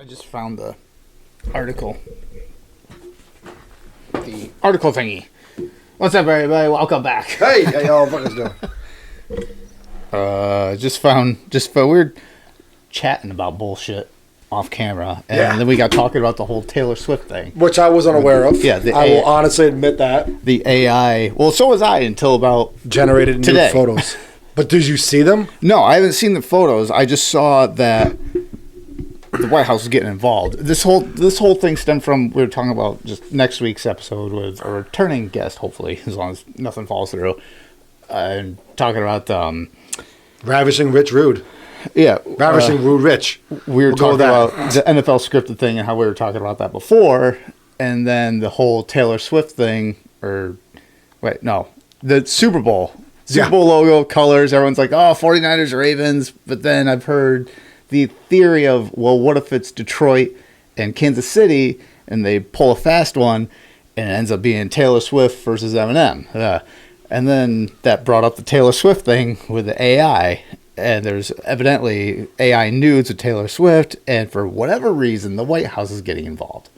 just found the article. The article thingy. What's up, everybody? Welcome back. Hey, how y'all fuckers doing? Just found we were chatting about bullshit off camera, and then we got talking about the whole Taylor Swift thing, Which I was unaware of. Yeah, I will honestly admit that. The AI. Well, so was I until about Generated today. new photos. But did you see them? No, I haven't seen the photos. I just saw that the White House is getting involved. This whole thing stemmed from, we were talking about just next week's episode with a returning guest, hopefully, as long as nothing falls through, and talking about Ravishing Rich Rude. Yeah, Ravishing Rude Rich. We were talking about the NFL scripted thing and how we were talking about that before, and then the whole Taylor Swift thing, the Super Bowl. Super Bowl logo, colors, everyone's like, oh, 49ers, Ravens. But then I've heard the theory of, well, what if it's Detroit and Kansas City and they pull a fast one and it ends up being Taylor Swift versus Eminem? And then that brought up the Taylor Swift thing with the AI. And there's evidently AI nudes of Taylor Swift. And for whatever reason, the White House is getting involved.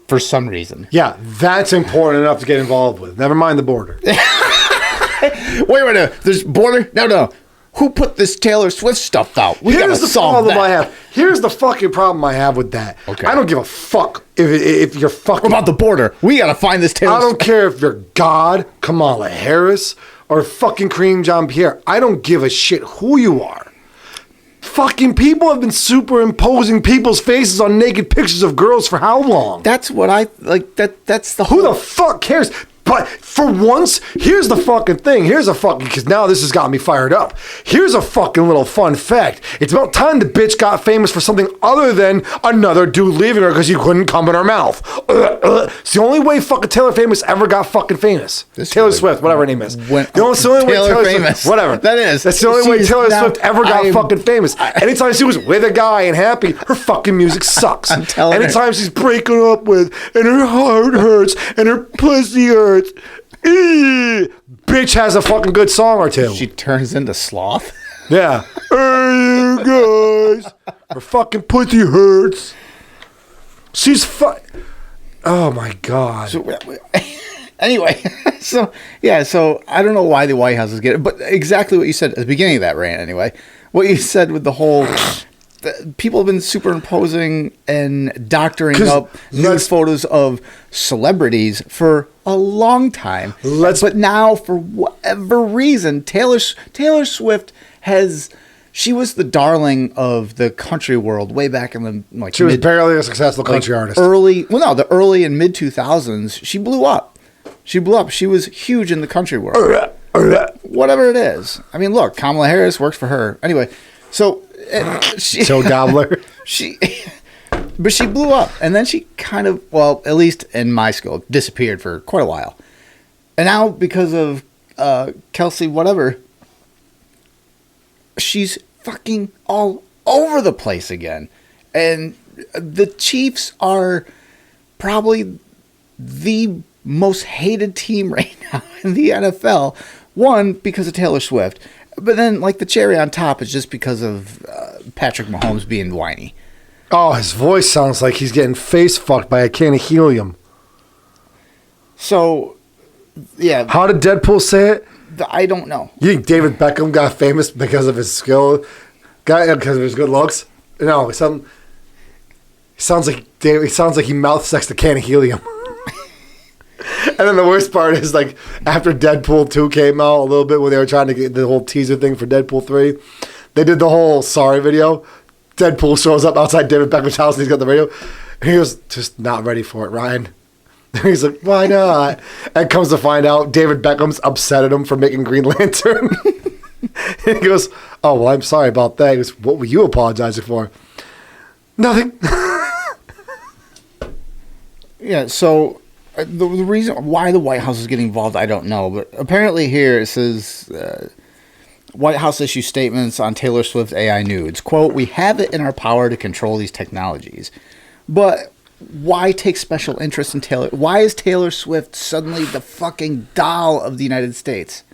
For some reason. Yeah, that's important enough to get involved with. Never mind the border. Wait. There's border? No. Who put this Taylor Swift stuff out? Here's the problem I have. Here's the fucking problem I have with that. Okay. I don't give a fuck if you're fucking... What about the border? We gotta find this Taylor Swift. I don't care if you're God, Kamala Harris, or fucking Kareem Jean-Pierre. I don't give a shit who you are. Fucking people have been superimposing people's faces on naked pictures of girls for how long? That's what I like. That's the who the fuck cares? But for once, here's the fucking thing. Because now this has got me fired up. Here's a fucking little fun fact. It's about time the bitch got famous for something other than another dude leaving her because he couldn't come in her mouth. It's the only way fucking Taylor famous ever got fucking famous. Taylor Swift, whatever her name is. The only way Taylor famous. Swift, whatever. That's the only way Taylor Swift ever got fucking famous. Anytime she was with a guy and happy, her fucking music sucks. I'm telling her. Anytime she's breaking up with, and her heart hurts, and her pussy hurts. Bitch has a fucking good song or two. She turns into sloth. Yeah. Hey, you guys. Her fucking pussy hurts. She's Oh my god. Anyway, so I don't know why the White House is getting, but exactly what you said at the beginning of that rant. Anyway, what you said with the whole. People have been superimposing and doctoring up nude photos of celebrities for a long time. But now, for whatever reason, Taylor Swift she was the darling of the country world way back in the She was barely a successful country artist. The early and mid 2000s. She blew up. She was huge in the country world. Whatever it is. I mean, look, Kamala Harris works for her. Anyway, so. Gobbler. But she blew up, and then she kind of, well, at least in my scope, disappeared for quite a while. And now, because of Kelsey, whatever, she's fucking all over the place again. And the Chiefs are probably the most hated team right now in the NFL. One, because of Taylor Swift. But then, the cherry on top is just because of Patrick Mahomes being whiny. Oh, his voice sounds like he's getting face fucked by a can of helium. So, yeah. How did Deadpool say it? I don't know. You think David Beckham got famous because of his skill? Because of his good looks? No, he sounds like he mouth sexed a can of helium. And then the worst part is, after Deadpool 2 came out a little bit, when they were trying to get the whole teaser thing for Deadpool 3, they did the whole sorry video. Deadpool shows up outside David Beckham's house and he's got the radio. And he was just not ready for it, Ryan. And he's like, why not? And comes to find out, David Beckham's upset at him for making Green Lantern. And he goes, oh, well, I'm sorry about that. He goes, what were you apologizing for? Nothing. Yeah, so... The reason why the White House is getting involved, I don't know. But apparently here it says, White House issues statements on Taylor Swift AI nudes. Quote, we have it in our power to control these technologies. But why take special interest in Taylor? Why is Taylor Swift suddenly the fucking doll of the United States?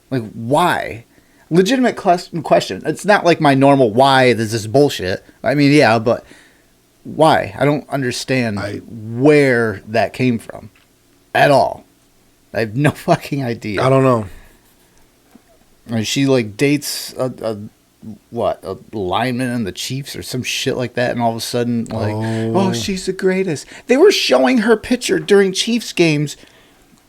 Why? Legitimate question. It's not like my normal why is this bullshit. I mean, yeah, but why? I don't understand where that came from at all. I have no fucking idea. I don't know. And she like dates a lineman in the Chiefs or some shit like that, and all of a sudden like, oh, she's the greatest. They were showing her picture during Chiefs games,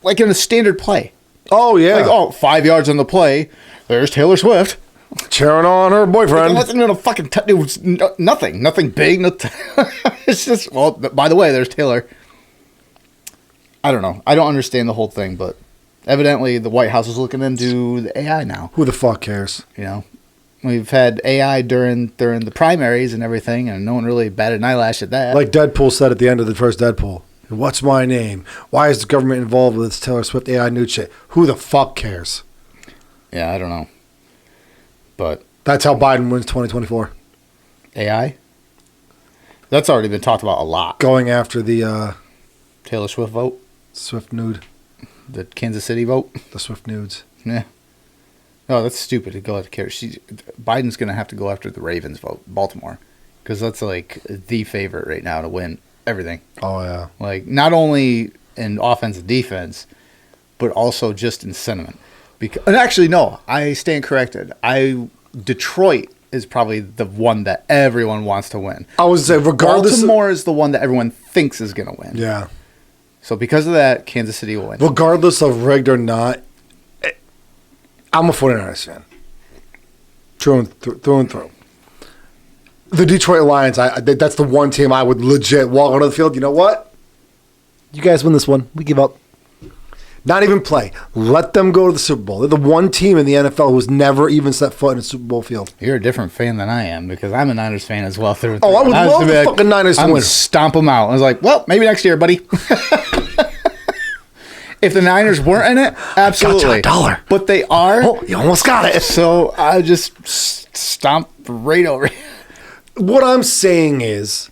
like in a standard play. Oh yeah, like 5 yards on the play. There's Taylor Swift cheering on her boyfriend. It wasn't even a fucking. It was nothing big. It's just by the way, there's Taylor. I don't know. I don't understand the whole thing, but evidently the White House is looking into the AI now. Who the fuck cares? You know, we've had AI during the primaries and everything, and no one really batted an eyelash at that. Like Deadpool said at the end of the first Deadpool. What's my name? Why is the government involved with this Taylor Swift AI nude shit? Who the fuck cares? Yeah, I don't know. But that's how Biden wins 2024. AI? That's already been talked about a lot. Going after the Taylor Swift vote? Swift nude. The Kansas City vote? The Swift nudes. Yeah. No, that's stupid to go after Biden's going to have to go after the Ravens vote, Baltimore. Because that's like the favorite right now to win everything. Oh, yeah. Like, not only in offense and defense, but also just in sentiment. And actually, no, I stand corrected. Detroit is probably the one that everyone wants to win. I would say regardless. Baltimore is the one that everyone thinks is going to win. Yeah. So because of that, Kansas City will win. Regardless of rigged or not, I'm a 49ers fan. Through and through. The Detroit Lions, that's the one team I would legit walk onto the field. You know what? You guys win this one. We give up. Not even play. Let them go to the Super Bowl. They're the one team in the NFL who's never even set foot in a Super Bowl field. You're a different fan than I am because I'm a Niners fan as well. I would love the fucking Niners to win. I'm going to stomp them out. I was like, well, maybe next year, buddy. If the Niners weren't in it, absolutely. $1. But they are. Oh, you almost got it. So I just stomp right over it. What I'm saying is,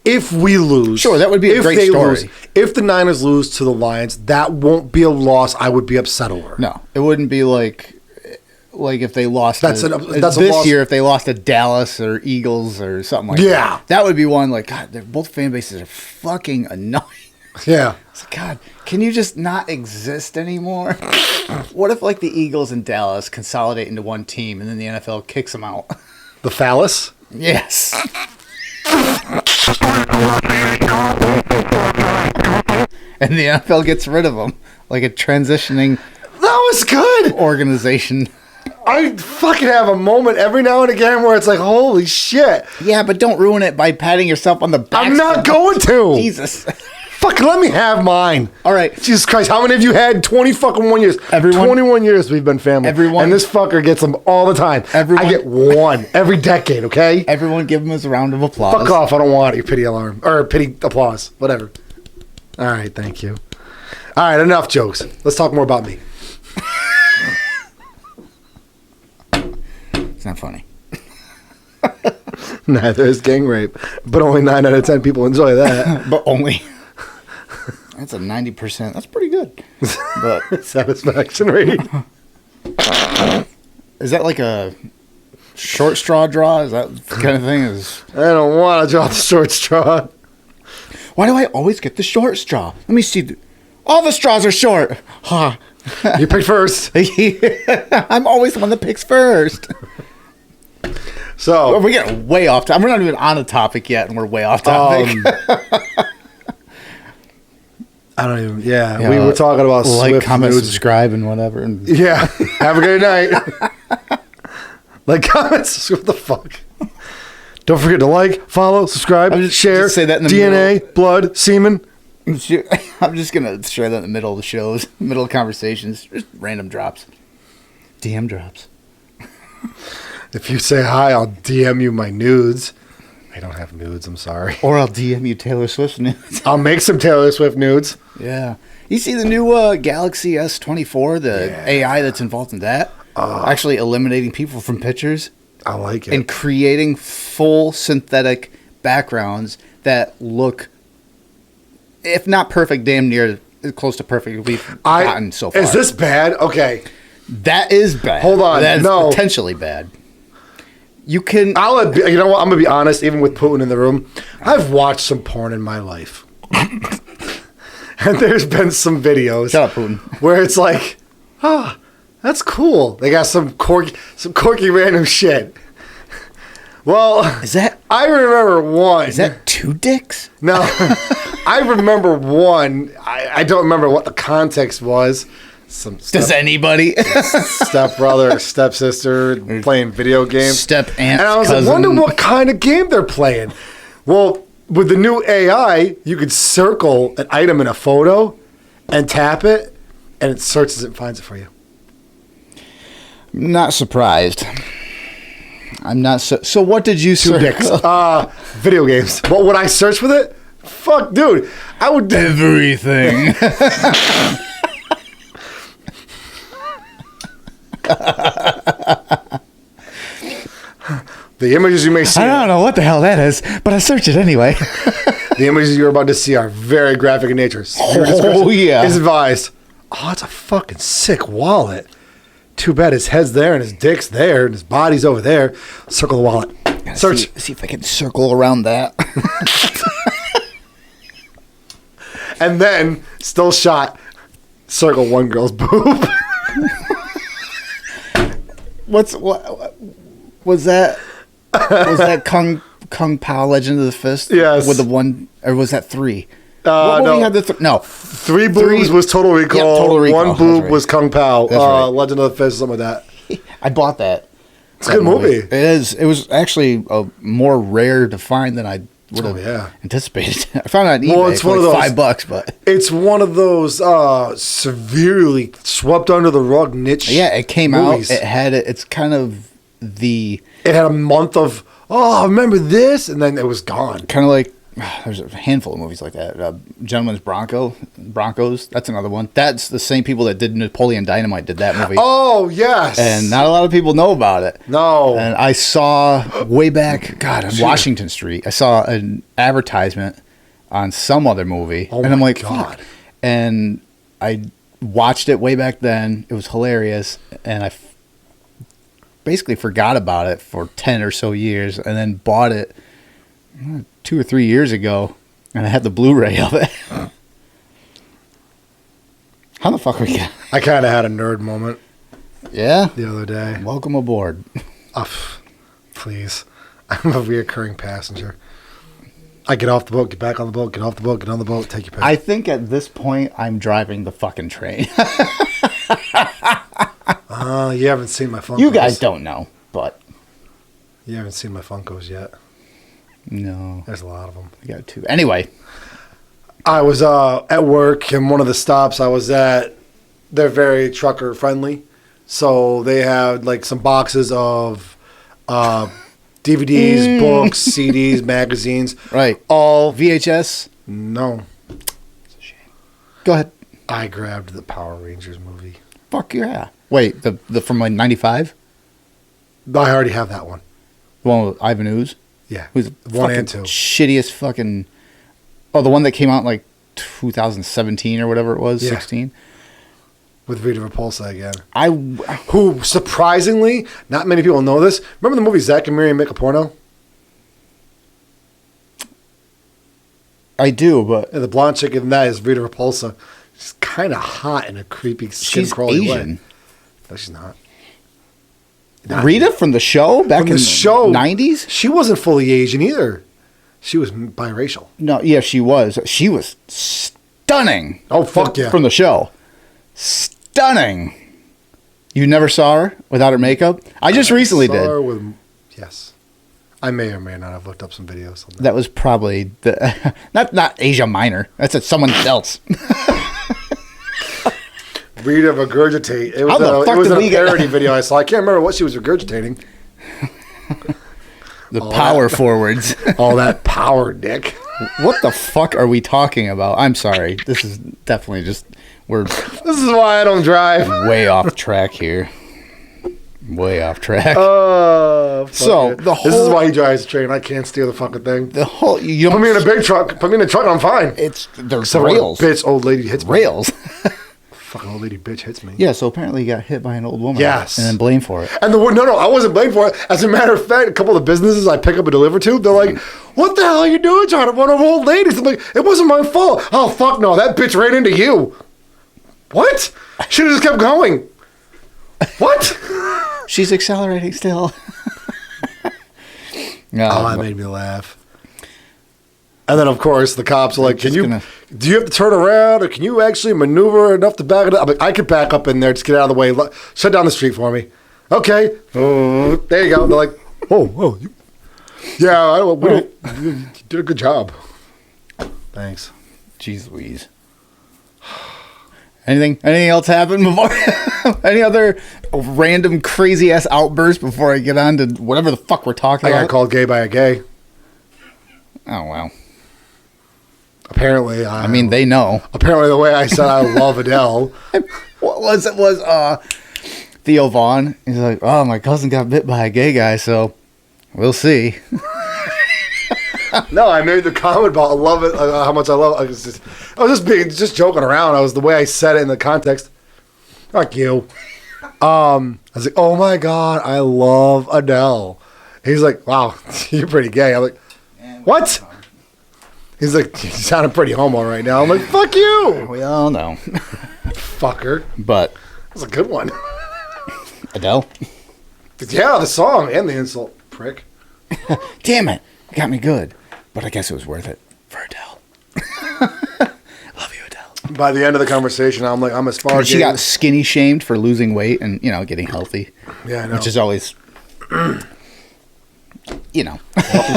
if we lose... Sure, that would be a great story. If the Niners lose to the Lions, that won't be a loss I would be upset over. No, it wouldn't be like if they lost that's a this year, if they lost to Dallas or Eagles or something like that. That would be one like, God, both fan bases are fucking annoying. Yeah. It's like, God, can you just not exist anymore? What if like the Eagles and Dallas consolidate into one team and then the NFL kicks them out? The phallus? Yes. And the NFL gets rid of them like a transitioning. That was good. Organization. I fucking have a moment every now and again where it's like, holy shit. Yeah, but don't ruin it by patting yourself on the back. I'm not going to. Jesus. Fucking let me have mine. All right. Jesus Christ, how many of you had 20 fucking 1 years? 21 years we've been family. Everyone. And this fucker gets them all the time. I get one every decade, okay? Everyone give him a round of applause. Fuck off. I don't want your pity alarm. Or pity applause. Whatever. All right, thank you. All right, enough jokes. Let's talk more about me. It's not funny. Neither is gang rape. But only 9 out of 10 people enjoy that. But only... That's a 90%. That's pretty good. But satisfaction rate. Is that like a short straw draw? Is that the kind of thing? I don't want to draw the short straw. Why do I always get the short straw? Let me see. All the straws are short. Huh. You pick first. I'm always the one that picks first. So we're getting way off topic. We're not even on a topic yet, and we're way off topic. I don't even. Yeah, we were talking about like, comment, subscribe, and whatever. And yeah, have a good night. Like, comment, what the fuck? Don't forget to like, follow, subscribe, share. Just say that in the DNA, middle. blood, semen. I'm just gonna share that in the middle of the shows, middle of conversations, just random drops, DM drops. If you say hi, I'll DM you my nudes. I don't have nudes, I'm sorry. Or I'll DM you Taylor Swift nudes. I'll make some Taylor Swift nudes. Yeah. You see the new Galaxy S24, the AI that's involved in that? Actually eliminating people from pictures. I like it. And creating full synthetic backgrounds that look, if not perfect, damn near close to perfect we've gotten so far. Is this bad? Okay. That is bad. Hold on, that is no. potentially bad. You can. You know what? I'm gonna be honest. Even with Putin in the room, I've watched some porn in my life, and there's been some videos. Shut up, Putin. Where it's like, that's cool. They got some quirky random shit. Well, Is that I remember one. is that two dicks? No, I remember one. I don't remember what the context was. Some Does anybody? stepbrother or stepsister playing video games. Step aunt. And I was cousin. like, wonder what kind of game they're playing. Well, with the new AI, you could circle an item in a photo and tap it, and it searches it and finds it for you. Not surprised. I'm not so what did you Two search? dicks. Video games. What would I search with it? Fuck, dude. I would Everything. The images you may see. I don't know what the hell that is, but I search it anyway. The images you're about to see are very graphic in nature. Oh, yeah. Is advised. Oh, it's a fucking sick wallet. Too bad his head's there and his dick's there and his body's over there. Circle the wallet. Search. See if I can circle around that. And then, still shot. Circle one girl's boob. What was that? Was that Kung Pao Legend of the Fist? Yes. With the one, or was that three? What no. we had no. Three boobs was Total Recall. Yeah, Total Recall. One boob That's right. was Kung Pao. That's right. Legend of the Fist, something like that. I bought that. It's a good movie. It is. It was actually more rare to find than I would have anticipated. I found it on eBay. Well, it's for one of like those $5, but it's one of those severely swept under the rug niche. yeah, it came movies. out. It had it. It's kind of the It had a month of I remember this, and then it was gone. kind of like there's a handful of movies like that. Gentleman's Broncos. That's another one. That's the same people that did Napoleon Dynamite did that movie. Oh yes, And not a lot of people know about it. no. And I saw way back, on Washington Street, I saw an advertisement on some other movie. Oh and I'm my like, God. fuck. And I watched it way back then. It was hilarious. And I basically forgot about it for 10 or so years and then bought it 2 or 3 years ago. And I had the Blu-ray of it. How the fuck are we going? I kind of had a nerd moment Yeah? the other day. Welcome aboard. Please, I'm a reoccurring passenger. I get off the boat, get back on the boat, get off the boat, get on the boat, take your pick. I think at this point, I'm driving the fucking train. You haven't seen my Funkos. You guys don't know, but You haven't seen my Funkos yet. no, There's a lot of them. I got two. Anyway, I was at work, and one of the stops I was at, they're very trucker friendly. So they had like some boxes of DVDs, books, CDs, magazines. right? All VHS. no. Go ahead. I grabbed the Power Rangers movie. Fuck yeah. Wait, the from like '95. I already have that one. The one with Ivan Ooze. Yeah, Who's one fucking and two. shittiest fucking. Oh, the one that came out in like 2017 or whatever it was, Yeah. 16. With Rita Repulsa again. Who Surprisingly, not many people know this. Remember the movie Zack and Miri Make a Porno? I do, but Yeah, the blonde chick in that is Rita Repulsa. She's kind of hot in a creepy skin she's crawly way. Asian. No, she's not. Rita from the show back From in the show, the 90s. She wasn't fully Asian either. She was biracial. No, yeah, she was. She was stunning. Oh, fuck yeah. From the show. Stunning. You never saw her without her makeup? I just recently Saw did. her with, yes. I may or may not have looked up some videos. On that. That was probably the not Asia Minor. That's someone else. Rita regurgitate. It How the was, fuck it was did in we a get- parody video I saw. I can't remember what she was regurgitating. The power forwards. All that power, Dick. What the fuck are we talking about? I'm sorry. This is definitely just we're This is why I don't drive. way off track here. Way off track. Oh, fuck So, it. the This is whole- why he drives the train. I can't steer the fucking thing. The whole you don't Put me in a big truck. Put me in a truck. I'm fine. It's there's Except when a rails. bitch old lady hits me. Rails. fucking old lady bitch hits me. Yeah, so apparently he got hit by an old woman. Yes. And then blamed for it. And no, I wasn't blamed for it. As a matter of fact, a couple of businesses I pick up and deliver to, they're like, what the hell are you doing trying to run over old ladies? I'm like, it wasn't my fault. Oh, fuck no, that bitch ran into you. What? Should have just kept going. What? She's accelerating still. No, Oh, that made me laugh. And then, of course, the cops are like, do you have to turn around, or can you actually maneuver enough to back it up? I'm like, I could back up in there, just get out of the way. Shut down the street for me. Okay. There you go. They're like, you did a good job. Thanks. Jeez Louise. Anything else happen before? Any other random crazy ass outburst before I get on to whatever the fuck we're talking about? I got called gay by a gay. Oh, wow. Apparently, I mean, they know. Apparently, the way I said I love Adele. What was it? Was Theo Vaughn? He's like, oh, my cousin got bit by a gay guy, so we'll see. No, I made the comment about love it, how much I love it. I was just joking around. I was the way I said it in the context. Fuck you. I was like, oh my God, I love Adele. He's like, wow, you're pretty gay. I'm like, what? He's like, you sounding pretty homo right now. I'm like, fuck you. We all know. Fucker. But that's a good one. Adele? Yeah, the song and the insult. Prick. Damn it. Got me good. But I guess it was worth it for Adele. Love you, Adele. By the end of the conversation, I'm like, I'm as far as she got skinny shamed for losing weight and, getting healthy. Yeah, I know. Which is always, Welcome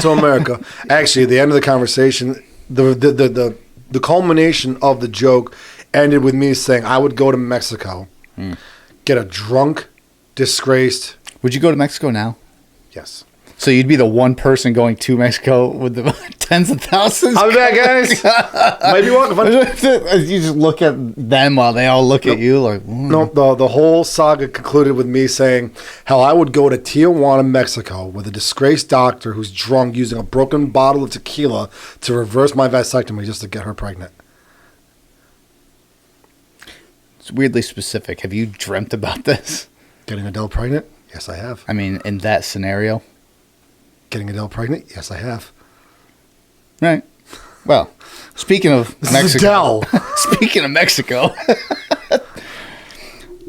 to America. Actually, at the end of the conversation, the culmination of the joke ended with me saying I would go to Mexico, get a drunk, disgraced. Would you go to Mexico now? Yes. So you'd be the one person going to Mexico with the tens of thousands? I'll be back, guys. Might be welcome. You just look at them while they all look at you like... No, the whole saga concluded with me saying, hell, I would go to Tijuana, Mexico with a disgraced doctor who's drunk using a broken bottle of tequila to reverse my vasectomy just to get her pregnant. It's weirdly specific. Have you dreamt about this? Getting Adele pregnant? Yes, I have. I mean, in that scenario... Getting Adele pregnant? Yes, I have. Right. Well, speaking of Mexico. Speaking of Mexico. The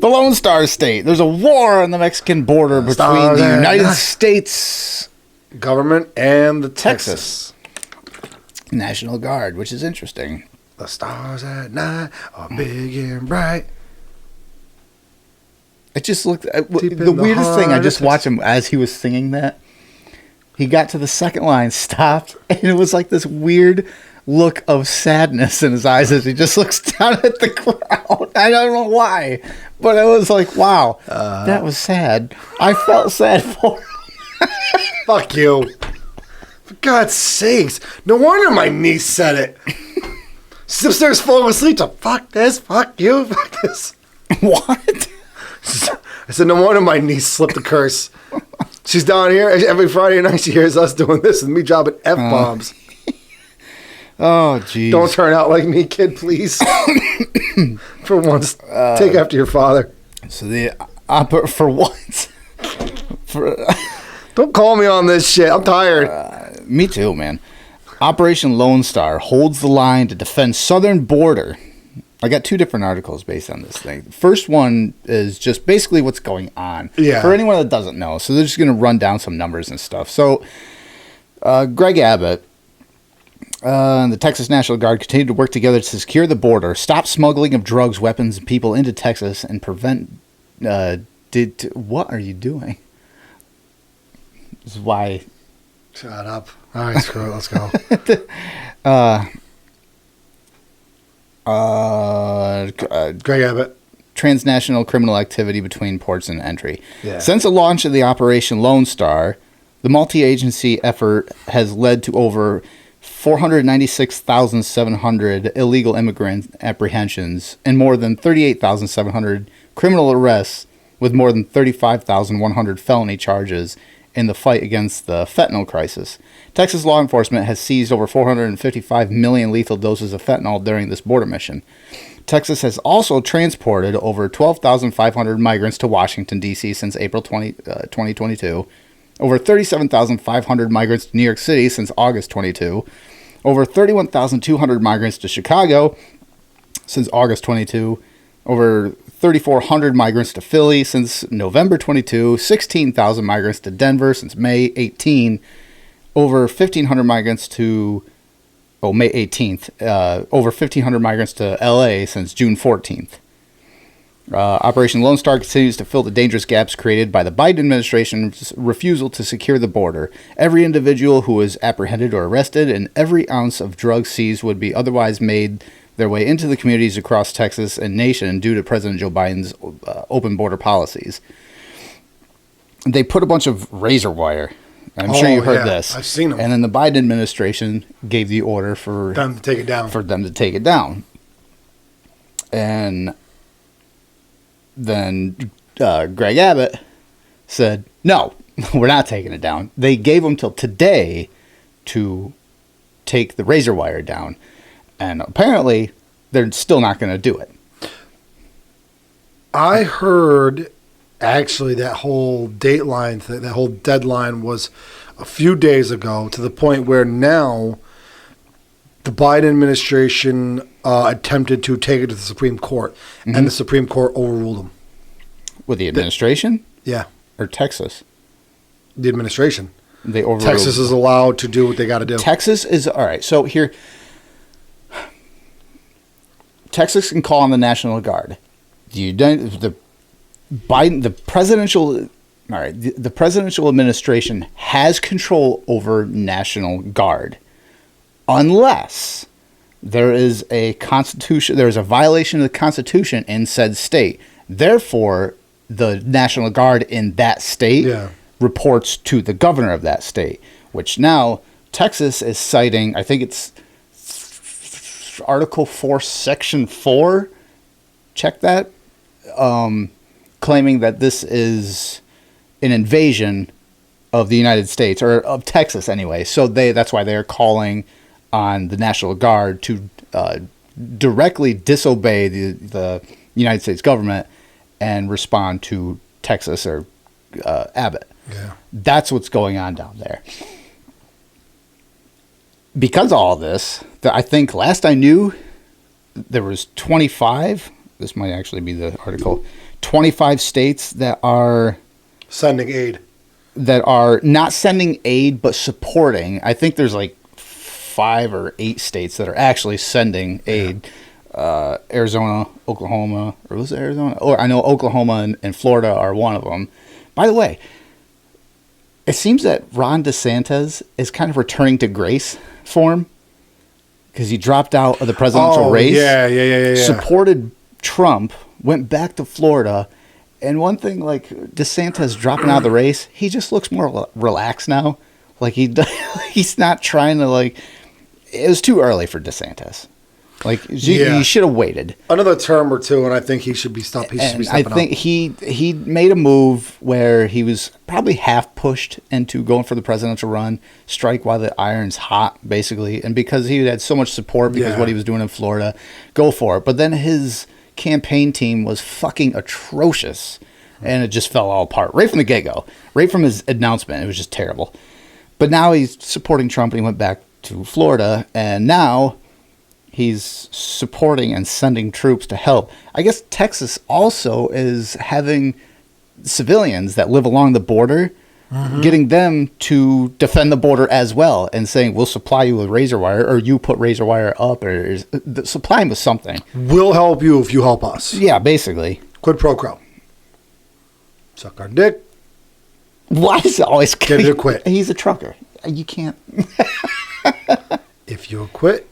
Lone Star State. There's a war on the Mexican border between the United States government and the Texas National Guard, which is interesting. The stars at night are big and bright. It just looked... the weirdest thing, I just watched him as he was singing that. He got to the second line, stopped, and it was like this weird look of sadness in his eyes as he just looks down at the crowd. I don't know why, but it was like, wow, that was sad. I felt sad for him. Fuck you. For God's sakes. No wonder my niece said it. She's upstairs falling asleep to fuck this, fuck you, fuck this. What? I said, no wonder my niece slipped the curse. She's down here every Friday night. She hears us doing this and me dropping F-bombs. Oh, jeez. Don't turn out like me, kid, please. For once, take after your father. So for once. Don't call me on this shit. I'm tired. Me too, man. Operation Lone Star holds the line to defend southern border. I got two different articles based on this thing. The first one is just basically what's going on. Yeah. For anyone that doesn't know. So they're just going to run down some numbers and stuff. So Greg Abbott and the Texas National Guard continue to work together to secure the border, stop smuggling of drugs, weapons, and people into Texas, and prevent... what are you doing? This is why... Shut up. All right, screw it. Let's go. Greg Abbott. Transnational criminal activity between ports and entry. Yeah. Since the launch of the Operation Lone Star, the multi-agency effort has led to over 496,700 illegal immigrant apprehensions and more than 38,700 criminal arrests, with more than 35,100 felony charges in the fight against the fentanyl crisis. Texas law enforcement has seized over 455 million lethal doses of fentanyl during this border mission. Texas has also transported over 12,500 migrants to Washington, D.C. since April 2022, over 37,500 migrants to New York City since August 22, over 31,200 migrants to Chicago since August 22, over 3,400 migrants to Philly since November 22, 16,000 migrants to Denver since May 18, over 1,500 migrants to May 18th, over 1,500 migrants to LA since June 14th. Operation Lone Star continues to fill the dangerous gaps created by the Biden administration's refusal to secure the border. Every individual who is apprehended or arrested and every ounce of drugs seized would be otherwise made their way into the communities across Texas and nation due to President Joe Biden's open border policies. They put a bunch of razor wire. I'm sure you heard this. I've seen them. And then the Biden administration gave the order for them to take it down. And then Greg Abbott said, no, we're not taking it down. They gave them till today to take the razor wire down. And apparently, they're still not going to do it. I heard, actually, that whole deadline was a few days ago, to the point where now the Biden administration attempted to take it to the Supreme Court, and the Supreme Court overruled them. With the administration? Yeah. Or Texas? The administration. They overruled. Texas is allowed to do what they got to do. Texas is, all right, so here, Texas can call on the National Guard. The presidential administration has control over National Guard unless there is a violation of the Constitution in said state. Therefore, the National Guard in that state reports to the governor of that state, which now Texas is citing, I think it's Article 4, Section 4, check that, claiming that this is an invasion of the United States, or of Texas anyway. So that's why they're calling on the National Guard to directly disobey the United States government and respond to Texas or Abbott. Yeah. That's what's going on down there. Because of all this, I think last I knew, there was 25, this might actually be the article, 25 states that are sending aid. That are not sending aid, but supporting. I think there's like 5 or 8 states that are actually sending aid. Arizona, Oklahoma, or was it Arizona? Or I know Oklahoma and Florida are one of them. By the way, it seems that Ron DeSantis is kind of returning to grace form because he dropped out of the presidential race. Yeah. Supported Trump, went back to Florida, and one thing, like, DeSantis dropping out of the race, he just looks more relaxed now. Like, he's not trying to, like, it was too early for DeSantis. Like, he should have waited another term or two, and I think he should be stepping up. I think he made a move where he was probably half pushed into going for the presidential run, strike while the iron's hot, basically. And because he had so much support because of what he was doing in Florida, go for it. But then his campaign team was fucking atrocious, and it just fell all apart right from the get-go. Right from his announcement, it was just terrible. But now he's supporting Trump, and he went back to Florida, and now he's supporting and sending troops to help. I guess Texas also is having civilians that live along the border, getting them to defend the border as well, and saying, we'll supply you with razor wire, or you put razor wire up, or supply them with something. We'll help you if you help us. Yeah, basically. Quid pro quo. Suck our dick. Why is it always... Get it or quit. He's a trucker. You can't... If you quit,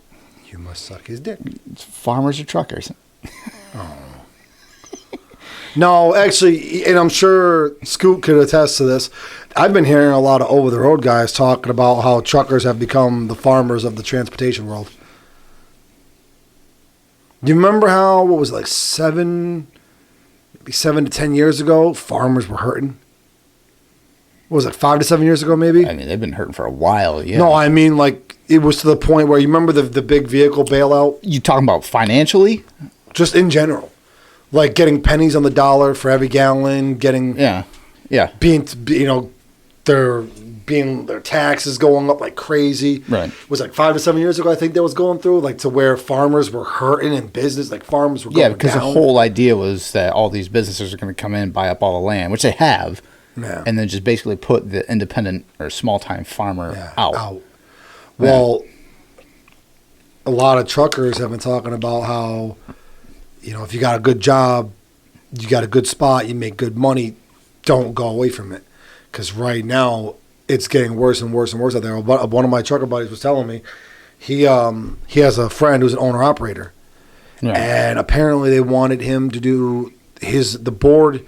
you must suck his dick. Farmers are truckers. No, actually, and I'm sure Scoot could attest to this. I've been hearing a lot of over-the-road guys talking about how truckers have become the farmers of the transportation world. Do you remember how, what was it, like 7 to 10 years ago, farmers were hurting? what was it, 5 to 7 years ago, maybe? I mean, they've been hurting for a while. Yeah. No, I mean, like, it was to the point where you remember the big vehicle bailout? You talking about financially? Just in general. Like getting pennies on the dollar for every gallon, getting... Yeah. Being, you know, their taxes going up like crazy. Right. It was like 5 to 7 years ago, I think that was going through, like to where farmers were hurting in business, like farmers were going down. Yeah, because the whole idea was that all these businesses are going to come in and buy up all the land, which they have, and then just basically put the independent or small-time farmer out. Well, a lot of truckers have been talking about how, you know, if you got a good job, you got a good spot, you make good money, don't go away from it. Because right now, it's getting worse and worse and worse out there. One of my trucker buddies was telling me he has a friend who's an owner-operator. Right. And apparently they wanted him to do the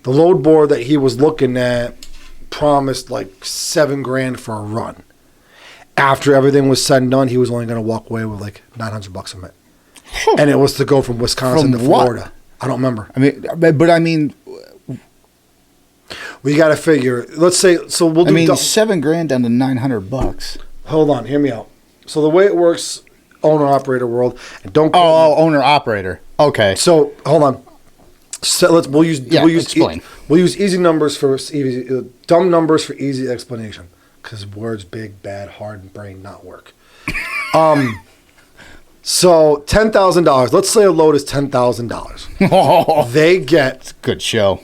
load board that he was looking at promised like $7,000 for a run. After everything was said and done, he was only going to walk away with like $900 from it. And it was to go from Wisconsin to Florida. I don't remember. I mean, we got to figure. Let's say so. We'll do. $7,000 down to $900. Hold on, hear me out. So the way it works, owner operator world, and don't. Owner operator. Okay. So hold on. So we'll use explain. We'll use easy numbers for easy, dumb numbers for easy explanation, because words big, bad, hard, brain not work. So $10,000. Let's say a load is $10,000. They get. It's a good show.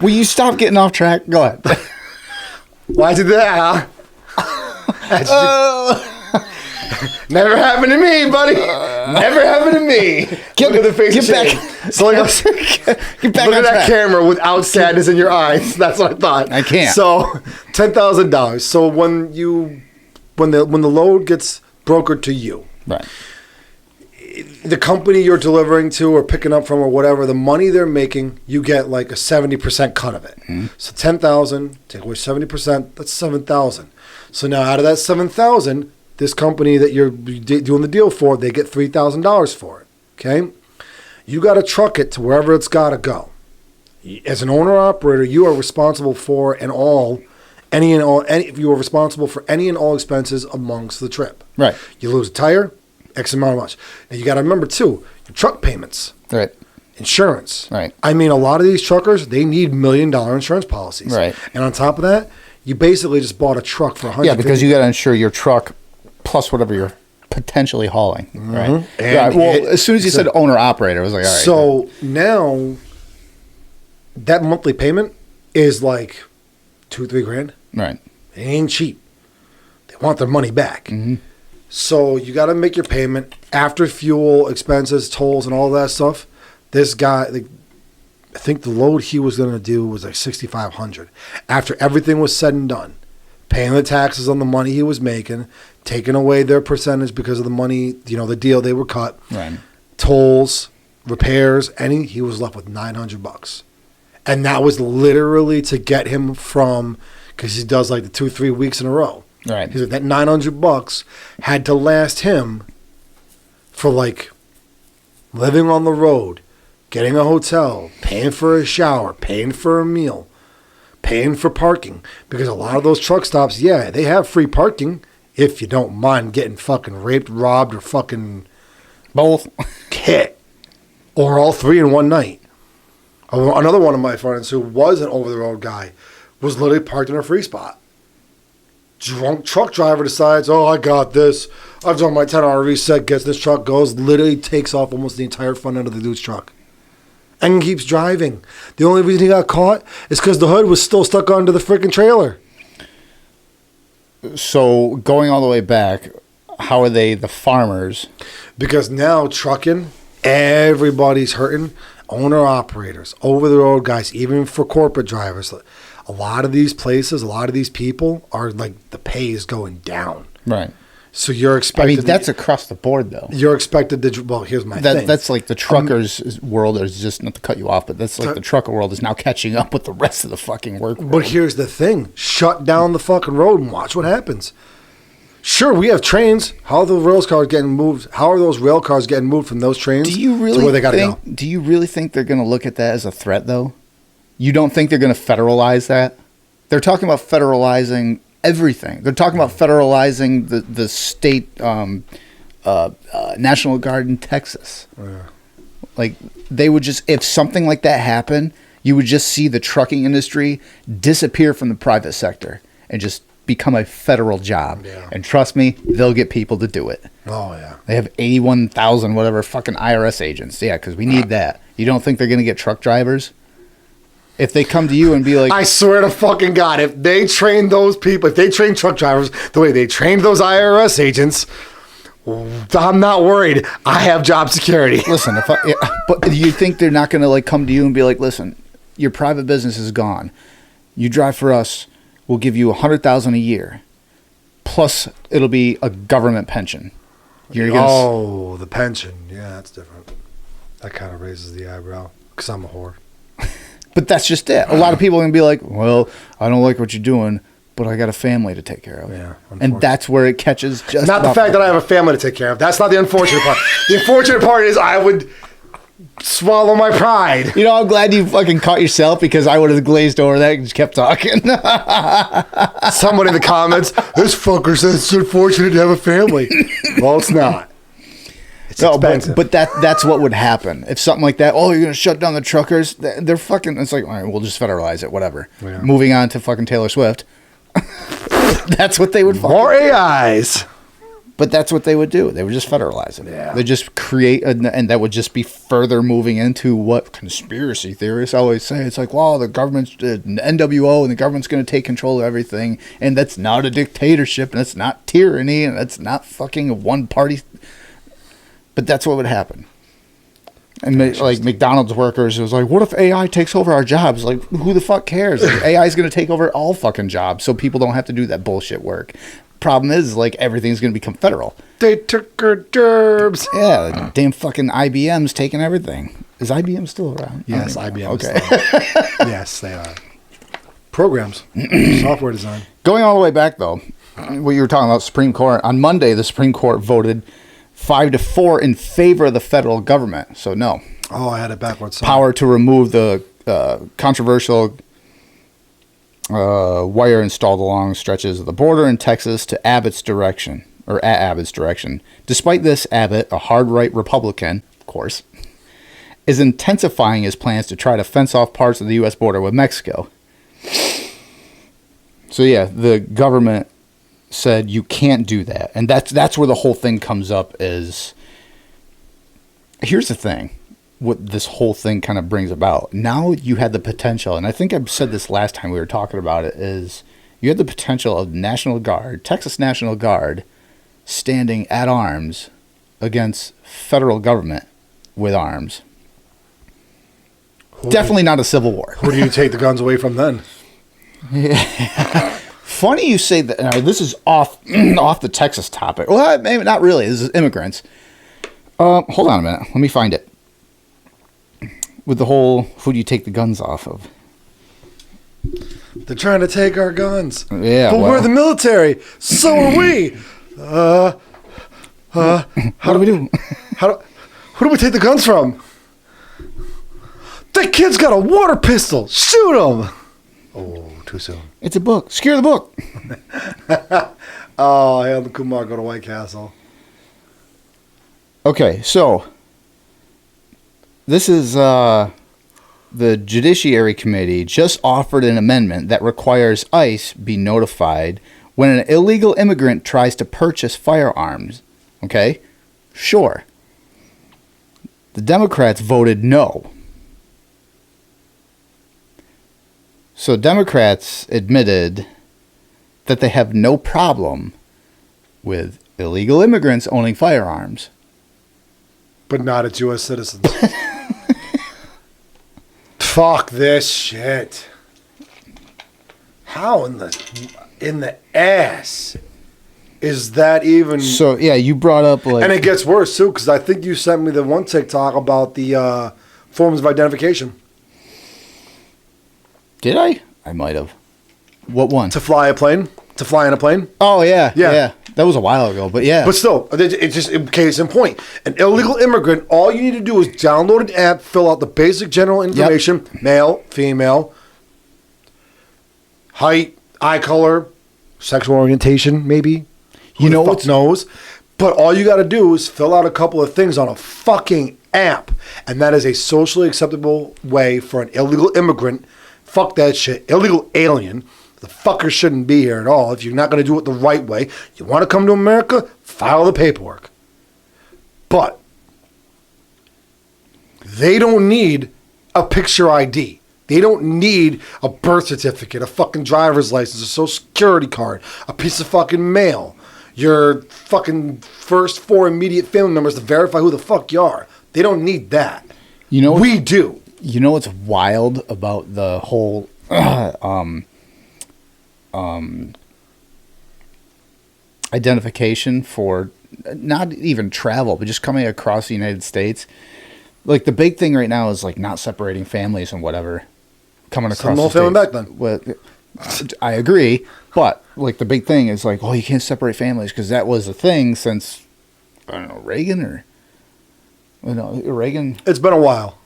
Will you stop getting off track? Go ahead. Why'd you do that, huh? Never happened to me, buddy. Never happened to me. Look at the face of shame. So look at that camera without sadness in your eyes. That's what I thought. I can't. So $10,000. So when the load gets brokered to you, right? The company you're delivering to or picking up from or whatever, the money they're making, you get like a 70% cut of it. Mm-hmm. So $10,000, take away 70%, that's $7,000. So now out of that $7,000, this company that you're doing the deal for, they get $3,000 for it. Okay? You got to truck it to wherever it's got to go. As an owner operator, you are responsible for any and all expenses amongst the trip. Right. You lose a tire, X amount of much. Now you got to remember too, your truck payments. Right. Insurance. Right. I mean, a lot of these truckers, they need $1 million insurance policies. Right. And on top of that, you basically just bought a truck for $150,000. Yeah, because you got to insure your truck plus whatever you're potentially hauling. Mm-hmm. Right. And well, as soon as you said owner operator, I was like, all right. So now that monthly payment is like $2,000-$3,000. Right. It ain't cheap. They want their money back. Mm-hmm. So you got to make your payment after fuel, expenses, tolls, and all that stuff. This guy, I think the load he was going to do was like $6,500. After everything was said and done, paying the taxes on the money he was making, taking away their percentage because of the money, the deal they were cut, right. Tolls, repairs, he was left with $900. And that was literally to get him from, because he does like the 2-3 weeks in a row. Right. He's like, that $900 had to last him for like living on the road, getting a hotel, paying for a shower, paying for a meal, paying for parking. Because a lot of those truck stops, yeah, they have free parking if you don't mind getting fucking raped, robbed, or fucking both hit. Or all three in one night. Another one of my friends who was an over-the-road guy was literally parked in a free spot. Drunk truck driver decides, I got this. I've done my 10-hour reset, gets this truck, goes, literally takes off almost the entire front end of the dude's truck. And keeps driving. The only reason he got caught is because the hood was still stuck onto the freaking trailer. So going all the way back, how are they the farmers? Because now trucking, everybody's hurting. Owner-operators, over-the-road guys, even for corporate drivers. A lot of these places, a lot of these people are like the pay is going down. Right. So you're expected. I mean, that's across the board, though. You're expected to. Well, here's my thing. That's like the truckers' world is just, not to cut you off, but that's like the trucker world is now catching up with the rest of the fucking work world. But here's the thing: shut down the fucking road and watch what happens. Sure, we have trains. How are the rail cars getting moved? How are those rail cars getting moved from those trains to where they got to go? Do you really think they're going to look at that as a threat, though? You don't think they're going to federalize that? They're talking about federalizing everything. They're talking about federalizing the state National Guard in Texas. Yeah. Like, they would just, if something like that happened, you would just see the trucking industry disappear from the private sector and just become a federal job. Yeah. And trust me, they'll get people to do it. Oh, yeah. They have 81,000 whatever fucking IRS agents. Yeah, because we need that. You don't think they're going to get truck drivers? If they come to you and be like... I swear to fucking God, if they train those people, if they train truck drivers the way they trained those IRS agents, I'm not worried. I have job security. Listen, but you think they're not going to like come to you and be like, listen, your private business is gone. You drive for us, we'll give you $100,000 a year. Plus, it'll be a government pension. The pension. Yeah, that's different. That kind of raises the eyebrow because I'm a whore. But that's just it. A lot of people are going to be like, well, I don't like what you're doing, but I got a family to take care of. Yeah, and that's where it catches just not the fact that I have a family to take care of. That's not the unfortunate part. The unfortunate part is I would swallow my pride. You know, I'm glad you fucking caught yourself because I would have glazed over that and just kept talking. Someone in the comments, this fucker says it's unfortunate to have a family. Well, it's not. It's expensive. But that's what would happen. If something like that, oh, you're going to shut down the truckers? They're fucking, it's like, all right, we'll just federalize it, whatever. Yeah. Moving on to fucking Taylor Swift. That's what they would fucking More AIs. But that's what they would do. They would just federalize it. Yeah. They just create, and that would just be further moving into what conspiracy theorists always say. It's like, well, the government's NWO, and the government's going to take control of everything, and that's not a dictatorship, and it's not tyranny, and it's not fucking a one party. But that's what would happen. And like McDonald's workers, it was like, what if AI takes over our jobs? Like, who the fuck cares? Like, AI is going to take over all fucking jobs, so people don't have to do that bullshit work. Problem is, like, everything's going to become federal. They took her derbs. Yeah, damn fucking IBM's taking everything. Is IBM still around? Yes, IBM. Okay. Yes, they are. Programs, software design. Going all the way back, though, what you were talking about, Supreme Court. On Monday, the Supreme Court voted 5-4 in favor of the federal government. So no. Oh, I had it backwards. Sorry. Power to remove the controversial wire installed along stretches of the border in Texas to Abbott's direction, or at Abbott's direction. Despite this, Abbott, a hard-right Republican, of course, is intensifying his plans to try to fence off parts of the U.S. border with Mexico. So yeah, the government said you can't do that, and that's where the whole thing comes up. Is here's the thing, what this whole thing kind of brings about. Now you had the potential, and I think I said this last time we were talking about it, is you had the potential of National Guard, Texas National Guard, standing at arms against federal government with arms. Definitely not a civil war. Who do you take the guns away from then? Yeah. Funny you say that. This is off the Texas topic. Well, maybe not really. This is immigrants. Hold on a minute. Let me find it. With the whole, who do you take the guns off of? They're trying to take our guns. Yeah, but we're the military. So are we. What do we do? Who do we take the guns from? That kid's got a water pistol. Shoot him. Oh, too soon. It's a book. Secure the book. Oh, Hail and Kumar go to White Castle. Okay, so this is the Judiciary Committee just offered an amendment that requires ICE be notified when an illegal immigrant tries to purchase firearms. Okay? Sure. The Democrats voted no. So Democrats admitted that they have no problem with illegal immigrants owning firearms. But not as U.S. citizens. Fuck this shit. How in the ass is that even? So yeah, you brought up like, and it gets worse too, because I think you sent me the one TikTok about the forms of identification. Did I? I might have. What one? To fly a plane. to fly in a plane. Oh, yeah. That was a while ago, but yeah. But still, it's just case in point. An illegal immigrant, all you need to do is download an app, fill out the basic general information, male, female, height, eye color, sexual orientation, maybe. Who the fuck knows? But all you got to do is fill out a couple of things on a fucking app. And that is a socially acceptable way for an illegal immigrant. Fuck that shit. Illegal alien. The fucker shouldn't be here at all. If you're not going to do it the right way, you want to come to America, file the paperwork. But they don't need a picture ID. They don't need a birth certificate, a fucking driver's license, a social security card, a piece of fucking mail, your fucking first 4 immediate family members to verify who the fuck you are. They don't need that. We do. You know what's wild about the whole identification for not even travel, but just coming across the United States? Like, the big thing right now is like not separating families and whatever. Coming across the family States. back then. Well, I agree, but like the big thing is like, oh, you can't separate families because that was a thing since, I don't know, Reagan. It's been a while.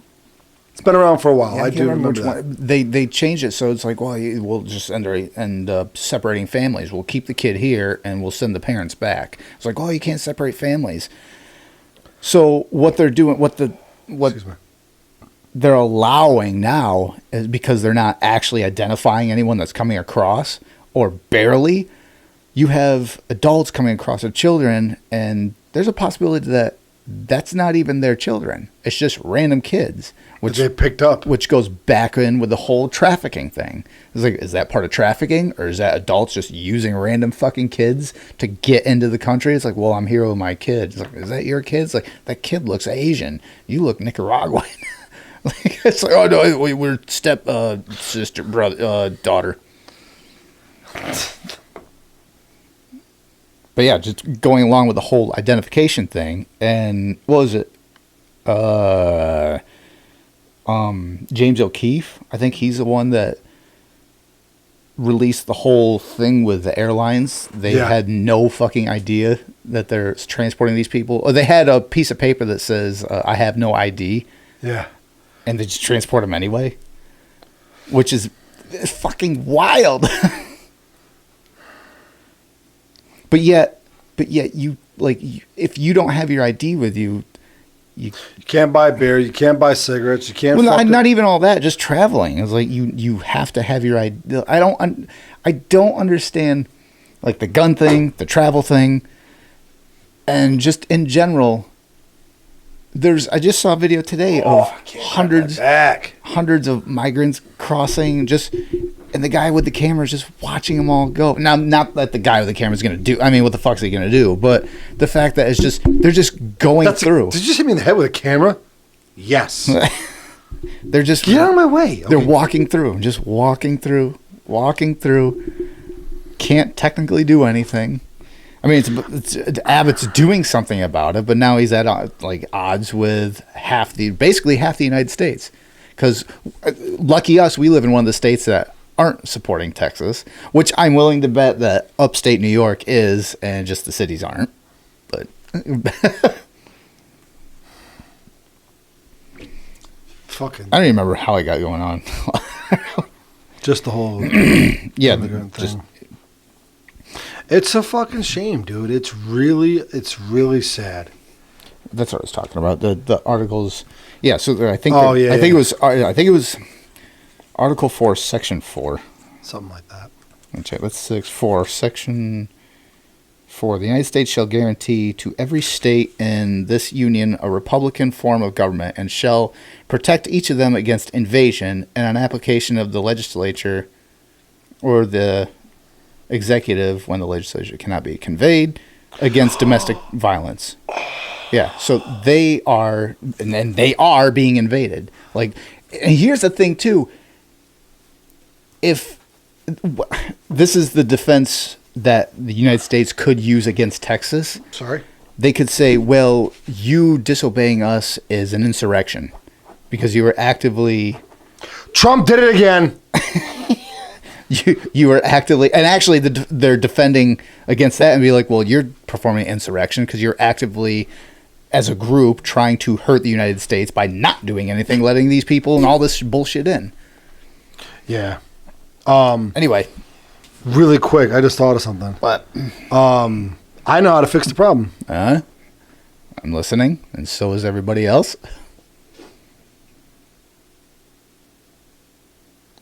It's been around for a while. Yeah, I do remember that. They changed it so it's like, well, we'll just end up separating families. We'll keep the kid here and we'll send the parents back. It's like, oh, you can't separate families. So what they're doing, what they're allowing now is because they're not actually identifying anyone that's coming across, or barely. You have adults coming across with children, and there's a possibility that that's not even their children. It's just random kids, which they picked up, which goes back in with the whole trafficking thing. It's like, is that part of trafficking, or is that adults just using random fucking kids to get into the country? It's like, well, I'm here with my kid. It's like, is that your kid? It's like, that kid looks Asian. You look Nicaraguan. It's like, oh no, we're step sister, brother, daughter. But yeah, just going along with the whole identification thing, and what was it? James O'Keefe, I think he's the one that released the whole thing with the airlines. They had no fucking idea that they're transporting these people. Or they had a piece of paper that says, I have no ID. Yeah. And they just transport them anyway, which is fucking wild. But yet you if you don't have your ID with you, you can't buy beer, you can't buy cigarettes, you can't. Well, not even all that. Just traveling. It's like you have to have your ID. I don't understand, like, the gun thing, the travel thing, and just in general. I just saw a video today of hundreds of migrants crossing, and the guy with the camera is just watching them all go. Now, not that the guy with the camera is going to do. I mean, what the fuck's he going to do? But the fact that they're just going through. Did you just hit me in the head with a camera? Yes. They're just get out of my way. They're walking through, just walking through. Can't technically do anything. I mean, Abbott's doing something about it, but now he's at odds with basically half the United States. Because lucky us, we live in one of the states that aren't supporting Texas, which I'm willing to bet that upstate New York is, and just the cities aren't. But fucking, I don't even remember how I got going on. Just the whole immigrant thing. It's a fucking shame, dude. It's really sad. That's what I was talking about. The articles. Yeah. So I think. I think it was Article 4, Section 4. Something like that. Let's check. Let's 6-4, Section 4. The United States shall guarantee to every state in this union a republican form of government, and shall protect each of them against invasion and an application of the legislature or the executive when the legislature cannot be conveyed against domestic violence. Yeah, so they are being invaded. Like, and here's the thing too. If this is the defense that the United States could use against Texas, they could say, well, you disobeying us is an insurrection because you were actively. Trump did it again. you are actively, and actually they're defending against that and be like, well, you're performing insurrection because you're actively, as a group, trying to hurt the United States by not doing anything, letting these people and all this bullshit in. Yeah. Anyway. Really quick, I just thought of something. What? I know how to fix the problem. I'm listening, and so is everybody else.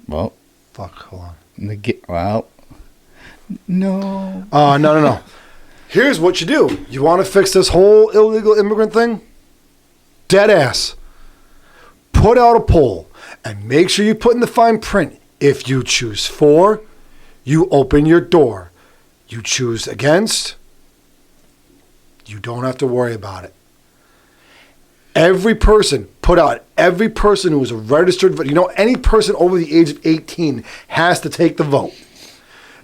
Well. Fuck, hold on. Well. No. No. Here's what you do. You want to fix this whole illegal immigrant thing? Dead ass. Put out a poll and make sure you put in the fine print. If you choose for, you open your door. You choose against, you don't have to worry about it. Every person, put out every person who is a registered voter. Any person over the age of 18 has to take the vote.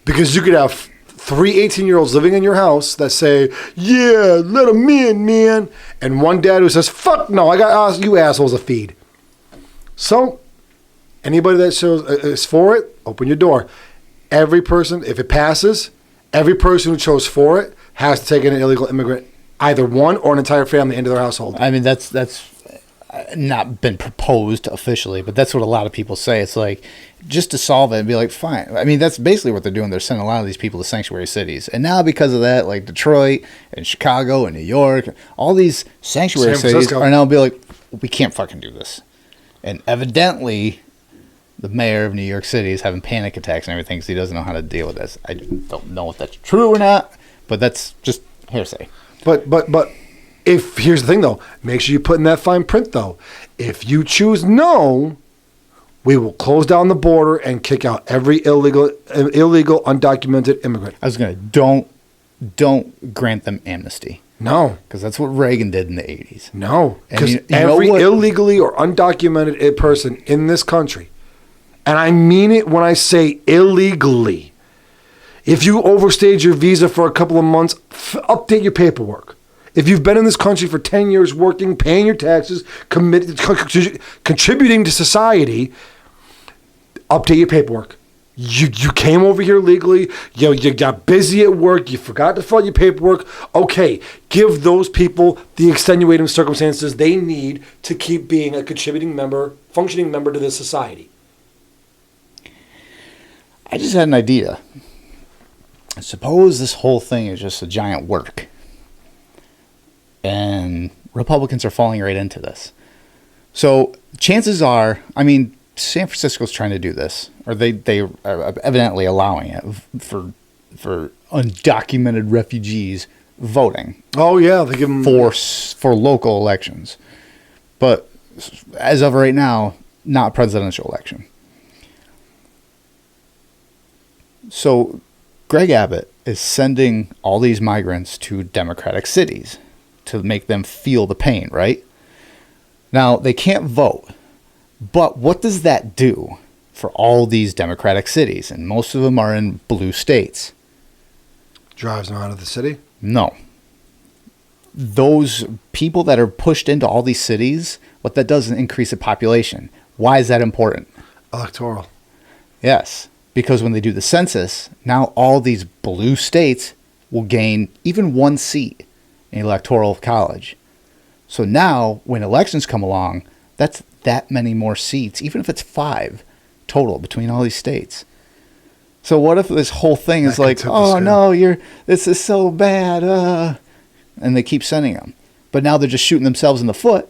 Because you could have 3 18-year-olds living in your house that say, yeah, let them in, man. And one dad who says, fuck no, I got you assholes to feed. So, anybody that is for it, open your door. Every person, if it passes, every person who chose for it has to take in an illegal immigrant, either one or an entire family into their household. I mean, that's not been proposed officially, but that's what a lot of people say. It's like, just to solve it and be like, fine. I mean, that's basically what they're doing. They're sending a lot of these people to sanctuary cities. And now because of that, like Detroit and Chicago and New York, all these sanctuary cities are now be like, we can't fucking do this. And evidently, the mayor of New York City is having panic attacks and everything because he doesn't know how to deal with this. I don't know if that's true or not, but that's just hearsay. But if here's the thing though, make sure you put in that fine print though. If you choose no, we will close down the border and kick out every illegal undocumented immigrant. I was gonna don't grant them amnesty. No, because that's what Reagan did in the 80s. No, because every illegally or undocumented person in this country, and I mean it when I say illegally, if you overstayed your visa for a couple of months, update your paperwork. If you've been in this country for 10 years working, paying your taxes, contributing to society, update your paperwork. You came over here legally, you got busy at work, you forgot to fill out your paperwork. Okay, give those people the extenuating circumstances they need to keep being a contributing member, functioning member to this society. I just had an idea. Suppose this whole thing is just a giant work. And Republicans are falling right into this. So chances are, I mean, San Francisco's trying to do this, or they are evidently allowing it for undocumented refugees voting. Oh yeah, they give them for local elections, but as of right now, not a presidential election. So Greg Abbott is sending all these migrants to Democratic cities to make them feel the pain, right? Now, they can't vote, but what does that do for all these Democratic cities? And most of them are in blue states. Drives them out of the city? No. Those people that are pushed into all these cities, what that does is increase the population. Why is that important? Electoral. Yes, because when they do the census, now all these blue states will gain even one seat in electoral college. So now when elections come along, that's that many more seats, even if it's 5 total between all these states. So what if this whole thing is like, oh no, this is so bad, and they keep sending them. But now they're just shooting themselves in the foot,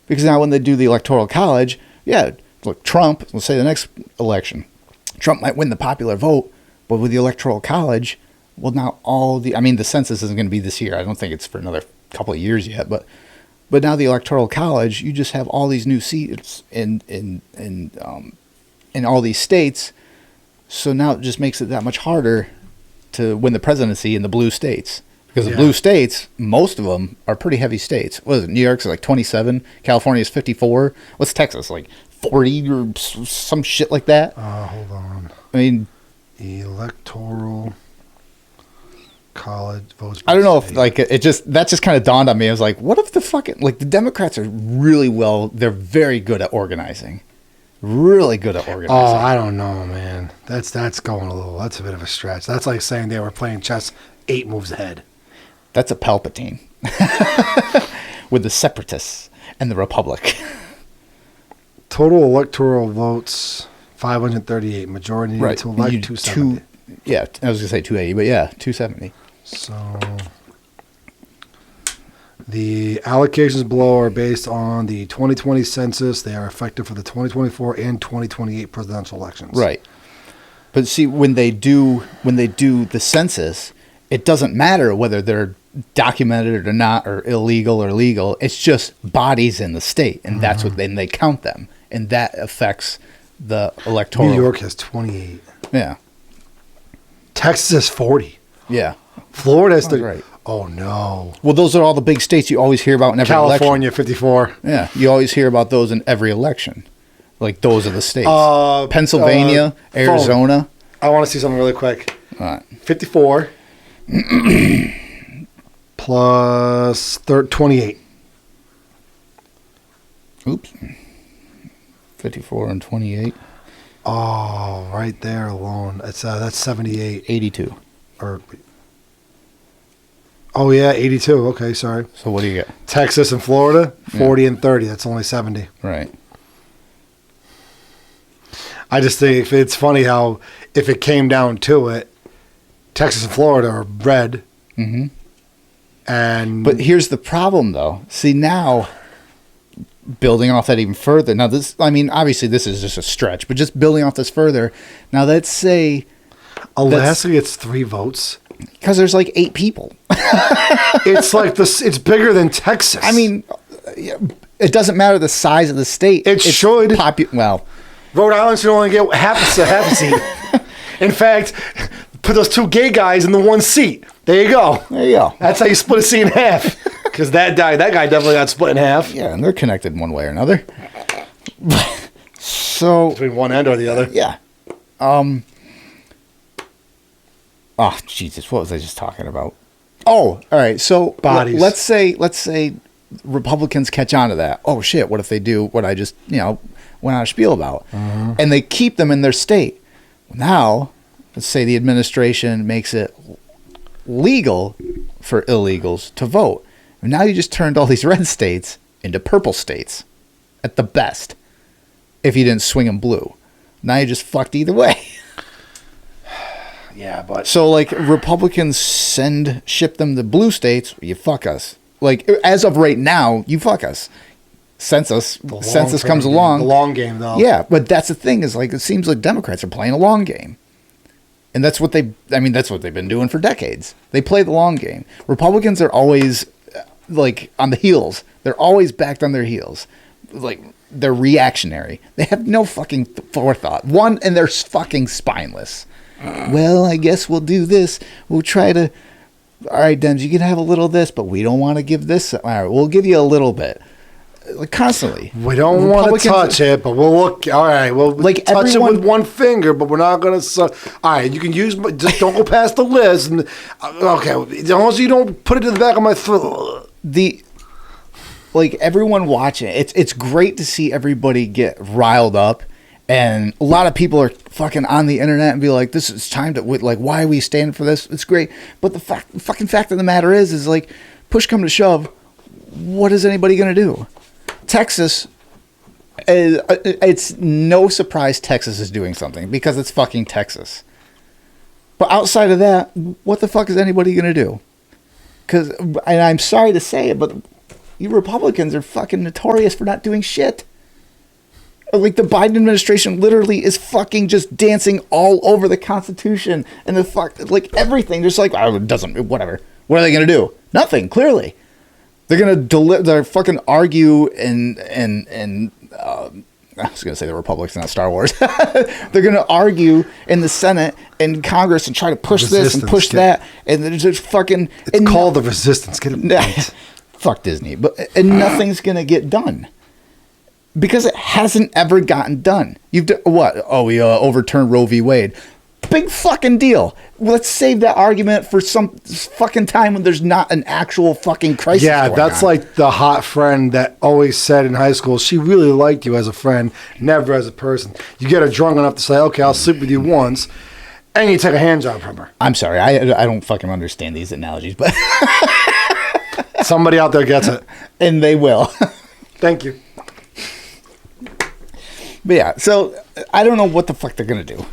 because now when they do the electoral college, yeah, look, Trump, let's say the next election, Trump might win the popular vote, but with the electoral college, well, now the census isn't going to be this year. I don't think it's for another couple of years yet, but now the electoral college, you just have all these new seats in all these states. So now it just makes it that much harder to win the presidency in the blue states, because the blue states, most of them are pretty heavy states. What is it? New York's like 27, California's 54. What's Texas, like 40 or some shit like that? Hold on. I mean, electoral college votes. I don't know if that just kind of dawned on me. I was like, what if the Democrats are they're very good at organizing, Really good at Oh, organizing. I don't know, man. That's going a little. That's a bit of a stretch. That's like saying they were playing chess 8 moves ahead. That's a Palpatine. With the Separatists and the Republic. Total electoral votes 538. Majority needed to elect 270. Yeah, I was gonna say 280, but yeah, 270. So the allocations below are based on the 2020 census. They are effective for the 2024 and 2028 presidential elections. Right. But see, when they do the census, it doesn't matter whether they're documented or not, or illegal or legal. It's just bodies in the state, and that's what then they count them, and that affects the electoral. New York has 28. Yeah. Texas has 40. Yeah. Florida has 30. Right. Oh no. Well, those are all the big states you always hear about in every California election. 54. Yeah, you always hear about those in every election. Like, those are the states. Pennsylvania, Arizona. I want to see something really quick. All right. 54 plus 28. Oops. 54 and 28. Oh, right there alone. It's that's 78. 82. Or oh yeah, 82. Okay, sorry. So what do you get? Texas and Florida, 40 and 30. That's only 70. Right. I just think it's funny how if it came down to it, Texas and Florida are red. Mm-hmm. And But here's the problem, though. See, now, building off that even further. Now, this, I mean, obviously this is just a stretch, but just building off this further. Now, let's say Alaska gets 3 votes. because there's like 8 people. It's like this. It's bigger than Texas. I mean, it doesn't matter the size of the state. It should. Well, Rhode Island should only get half a seat. In fact, put those 2 gay guys in the 1 seat. There you go. there you go. That's how you split a seat in half. Because that guy definitely got split in half. Yeah, and they're connected in one way or another. So, Between one end or the other. yeah. Oh, Jesus, what was I just talking about? Oh, all right. So Bodies. let's say Republicans catch on to that. Oh shit, what if they do what I just, went on a spiel about? And they keep them in their state. Now, let's say the administration makes it legal for illegals to vote. And now you just turned all these red states into purple states at the best. If you didn't swing them blue. Now you just fucked either way. Yeah, but So, like, Republicans ship them to blue states, you fuck us. Like, as of right now, you fuck us. Census comes along. The long game, though. Yeah, but that's the thing is, like, it seems like Democrats are playing a long game. And that's what they've been doing for decades. They play the long game. Republicans are always, like, on the heels. They're always backed on their heels. Like, they're reactionary. They have no fucking forethought. And they're fucking spineless. Well, I guess we'll do this. We'll try to. All right, Dems, you can have a little of this, but we don't want to give this. All right, we'll give you a little bit. Like, constantly. We don't want to touch it, but we'll look. All right, we'll Like touch it everyone- with one finger, but we're not going to. All right, you can use. Just don't go past the list. And okay, as long as you don't put it to the back of my throat. Everyone watching it's great to see everybody get riled up, and a lot of people are fucking on the internet and be like, this is time to, like, why are we standing for this? It's great. But the fucking fact of the matter is like, push come to shove, what is anybody going to do? Texas, it's no surprise Texas is doing something because it's fucking Texas. But outside of that, what the fuck is anybody going to do? Because, and I'm sorry to say it, but you Republicans are fucking notorious for not doing shit. Like, the Biden administration literally is fucking just dancing all over the Constitution and like everything. Just like, oh, it doesn't, whatever. What are they going to do? Nothing, clearly. They're going to they're fucking argue and I was going to say the Republicans, not Star Wars. They're going to argue in the Senate and Congress and try to push this and push that. And they're just fucking. It's called the resistance. Get it right. Fuck Disney. And nothing's going to get done. Because it hasn't ever gotten done. You've done what? Oh, we overturned Roe v. Wade. Big fucking deal. Let's save that argument for some fucking time when there's not an actual fucking crisis. Yeah, going that's on. like the hot friend that always said in high school she really liked you as a friend, never as a person. You get her drunk enough to say, okay, I'll sleep with you once, and you take a hand job from her. I'm sorry, I don't fucking understand these analogies, but Somebody out there gets it. and they will. Thank you. But yeah, so I don't know what the fuck they're gonna do.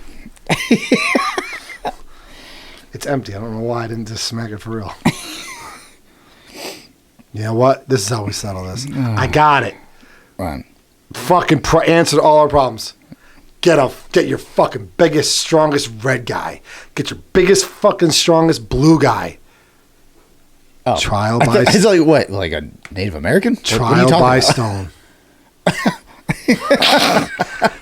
It's empty. I don't know why I didn't just smack it for real. You know what? This is how we settle this. I got it. Right. Fucking answered all our problems. Get your fucking biggest, strongest red guy. Get your biggest, fucking, strongest blue guy. Oh. Trial I by it's like what? Like a Native American? What are you Trial talking by about? stone.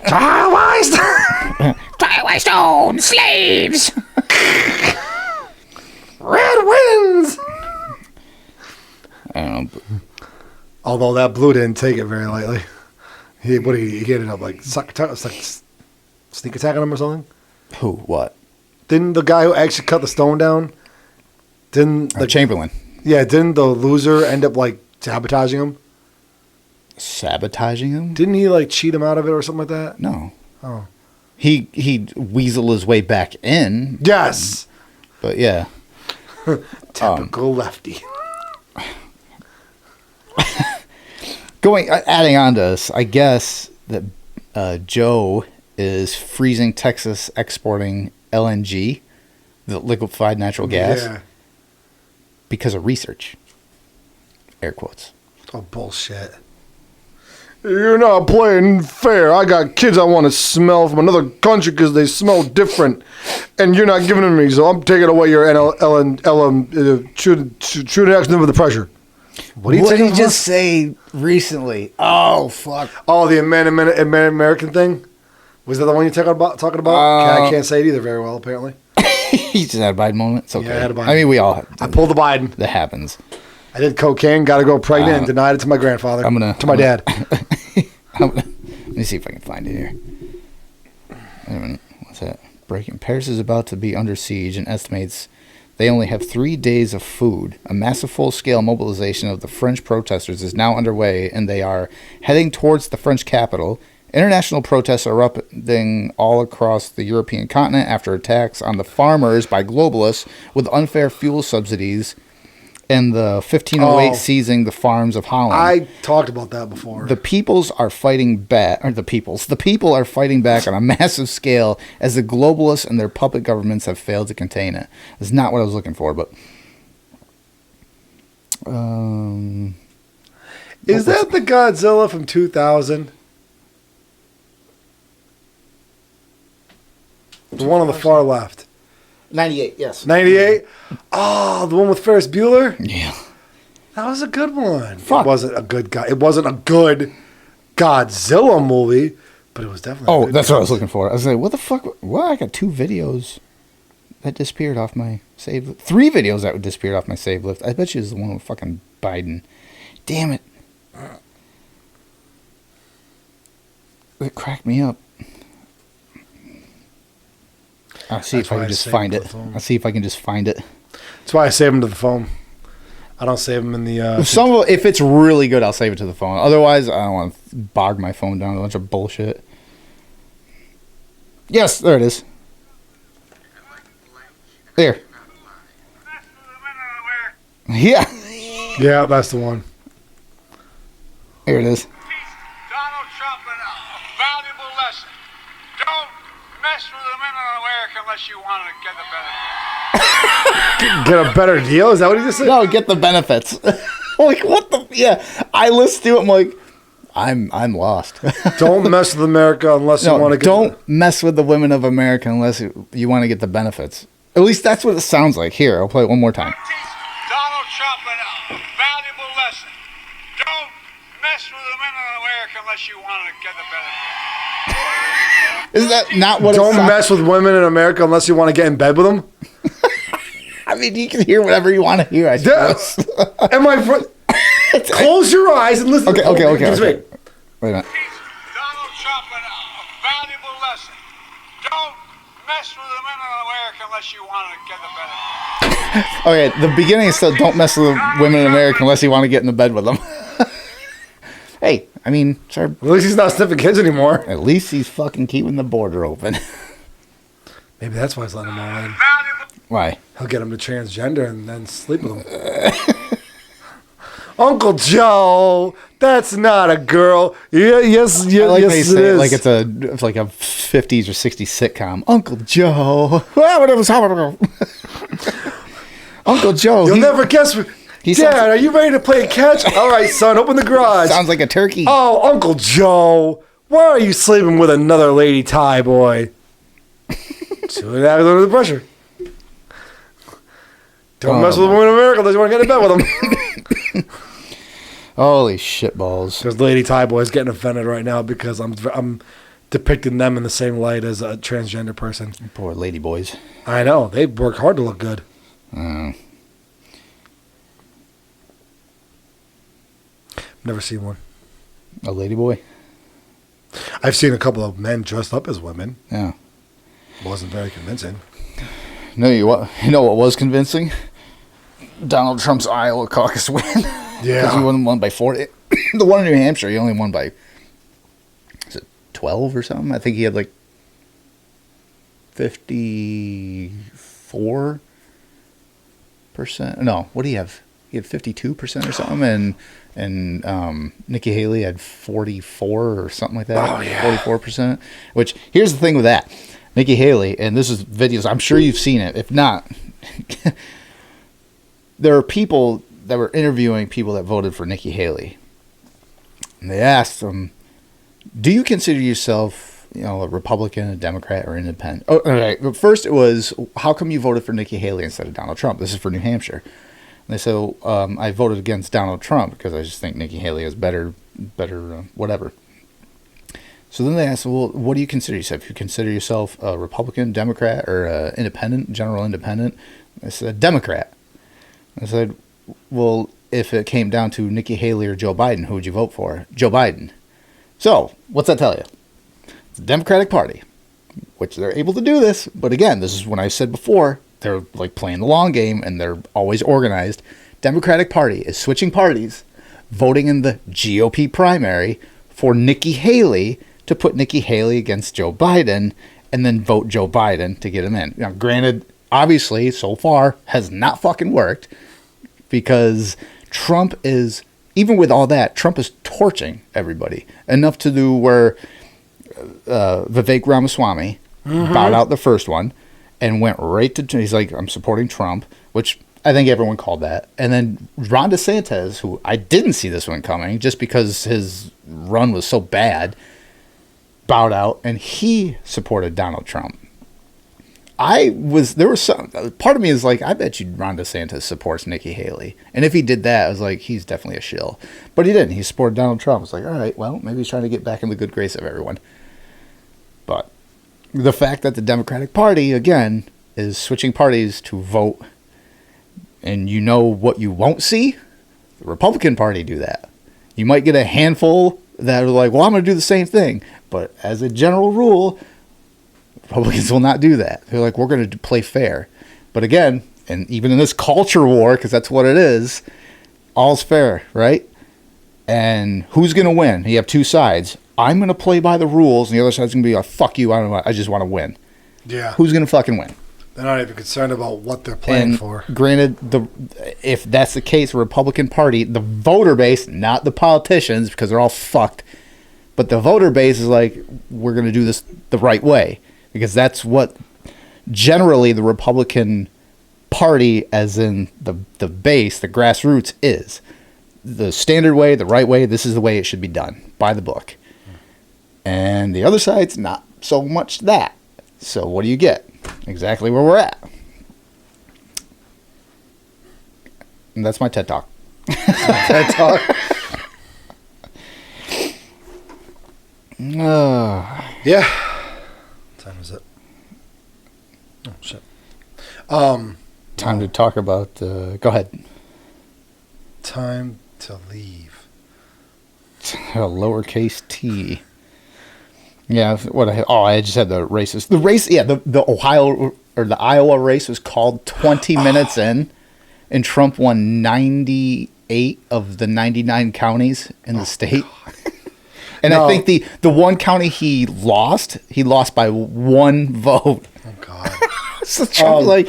Trial by stone. Trial by stone, slaves. Red wins. I don't know. Although that blue didn't take it very lightly. He ended up like sneak attacking him or something. Who? What? Didn't the guy who actually cut the stone down? Didn't the Chamberlain. Yeah, didn't the loser end up like sabotaging him? Sabotaging him? Didn't he like cheat him out of it or something like that? No. Oh. He weasel his way back in. Yes. But yeah. Typical lefty. Adding on to this, I guess that Joe is freezing Texas exporting LNG, the liquefied natural gas, Yeah. because of research. Air quotes. Oh, bullshit. You're not playing fair. I got kids I want to smell from another country because they smell different, and you're not giving them to me, so I'm taking away your true reaction under the pressure. What did you just say recently? Oh, fuck. Oh, the American thing? Was that the one you're talking about? I can't say it either very well, apparently. He just had a Biden moment. It's okay. Yeah, I had a Biden. I mean, we all have. I pulled the Biden. That happens. I did cocaine, got to go pregnant, and denied it to my grandfather. To my dad. Let me see if I can find it here. Wait a minute. What's that? Breaking. Paris is about to be under siege and estimates they only have 3 days of food. A massive full-scale mobilization of the French protesters is now underway, and they are heading towards the French capital. International protests are erupting all across the European continent after attacks on the farmers by globalists with unfair fuel subsidies and the 1508 seizing the farms of Holland. I talked about that before. The people are fighting back on a massive scale as the globalists and their puppet governments have failed to contain it. That's not what I was looking for, but is that the Godzilla from 2000? The one on the far left. 98, yes. 98? Oh, the one with Ferris Bueller? Yeah. That was a good one. Fuck. It wasn't a good Godzilla movie, but it was definitely Oh, that's what I was looking for. I was like, what the fuck? What? I got 2 videos that disappeared off my save list. 3 videos that disappeared off my save list. I bet you it was the one with fucking Biden. Damn it. It cracked me up. I'll see if I can just find it. I'll see if I can just find it. That's why I save them to the phone. I don't save them in the... If it's really good, I'll save it to the phone. Otherwise, I don't want to bog my phone down with a bunch of bullshit. Yes, there it is. There. Yeah. Yeah, that's the one. Here it is. Donald Trump a valuable lesson. Don't mess with the women in America unless you want to get the benefit. Get a better deal? Is that what he just said? No, get the benefits. Like, what the... Yeah, I listen to it, I'm like, I'm lost. Don't mess with America unless you want to get... Don't mess with the women of America unless you want to get the benefits. At least that's what it sounds like. Here, I'll play it one more time. Donald Trump a valuable lesson. Don't mess with the women in America unless you want to get the benefit. Is that not what Don't mess with women in America unless you want to get in bed with them? I mean, you can hear whatever you want to hear, I suppose. Am I... Close your eyes and listen. Okay. Just Wait a minute. Donald Trump a valuable lesson. Don't mess with the women in America unless you want to get the benefit. Okay, the beginning is still don't mess with the women in America unless you want to get in the bed with them. Hey, I mean, sorry. At least he's not sniffing kids anymore. At least he's fucking keeping the border open. Maybe that's why he's letting them all in. Valuable. Why? He'll get him to transgender and then sleep with him. Uncle Joe, that's not a girl. Yeah, yes, I yes, like how you yes, say it it is. like it's like a 50s or 60s sitcom. Uncle Joe. Uncle Joe. You'll never guess. He Dad, sounds- are you ready to play catch? All right, son, open the garage. Sounds like a turkey. Oh, Uncle Joe, why are you sleeping with another lady Thai boy? See what happens under the pressure. Don't mess with a woman in America unless you want to get in bed with them. Holy shitballs. There's lady Thai boys getting offended right now because I'm depicting them in the same light as a transgender person. Poor lady boys. I know. They work hard to look good. Never seen one. A lady boy? I've seen a couple of men dressed up as women. Yeah. Wasn't very convincing. No, you know what was convincing? Donald Trump's Iowa caucus win. Because he won by 40. The one in New Hampshire, he only won by, is it 12 or something? I think he had like 54%. No, what do you have? He had 52% or something, and Nikki Haley had 44 or something like that. Oh, yeah. 44%. Which, here's the thing with that. Nikki Haley, and this is videos, I'm sure you've seen it. If not, there are people that were interviewing people that voted for Nikki Haley. And they asked them, do you consider yourself, a Republican, a Democrat, or independent? Oh, okay. But first it was, how come you voted for Nikki Haley instead of Donald Trump? This is for New Hampshire. And they said, I voted against Donald Trump because I just think Nikki Haley is better, whatever. So then they asked, well, what do you consider yourself? You consider yourself a Republican, Democrat, or independent, general independent? I said, Democrat. I said, well, if it came down to Nikki Haley or Joe Biden, who would you vote for? Joe Biden. So, what's that tell you? It's the Democratic Party, which they're able to do this. But again, this is when I said before, they're like playing the long game and they're always organized. Democratic Party is switching parties, voting in the GOP primary for Nikki Haley to put Nikki Haley against Joe Biden and then vote Joe Biden to get him in. Now, granted, obviously, so far, has not fucking worked because Trump is, even with all that, Trump is torching everybody enough to do where Vivek Ramaswamy bowed out the first one and went right to, he's like, I'm supporting Trump, which I think everyone called that. And then Ron DeSantis, who I didn't see this one coming just because his run was so bad, bowed out and he supported Donald Trump. There was some part of me is like, I bet you Ron DeSantis supports Nikki Haley. And if he did that, I was like, he's definitely a shill. But he didn't. He supported Donald Trump. I was like, all right, well, maybe he's trying to get back in the good grace of everyone. But the fact that the Democratic Party, again, is switching parties to vote, and you know what you won't see? The Republican Party do that. You might get a handful that are like, well, I'm going to do the same thing. But as a general rule, Republicans will not do that. They're like, we're going to play fair. But again, and even in this culture war, because that's what it is, all's fair, right? And who's going to win? You have two sides. I'm going to play by the rules, and the other side's going to be like, fuck you, I just want to win. Yeah. Who's going to fucking win? They're not even concerned about what they're playing for. Granted, if that's the case, the Republican Party, the voter base, not the politicians, because they're all fucked, but the voter base is like, we're going to do this the right way. Because that's what generally the Republican Party, as in the base, the grassroots, is. The standard way, the right way, this is the way it should be done, by the book. And the other side's not so much that. So what do you get? Exactly where we're at. And that's my TED Talk. TED Talk. Yeah. What time is it? Oh, shit. Time to talk about... go ahead. Time to leave. Lowercase t. Yeah. I just had the races. The race, yeah, the Ohio or the Iowa race was called 20 minutes in, and Trump won 98 of the 99 counties in the state. And I think the one county he lost by 1 vote. Oh God! So Trump's like,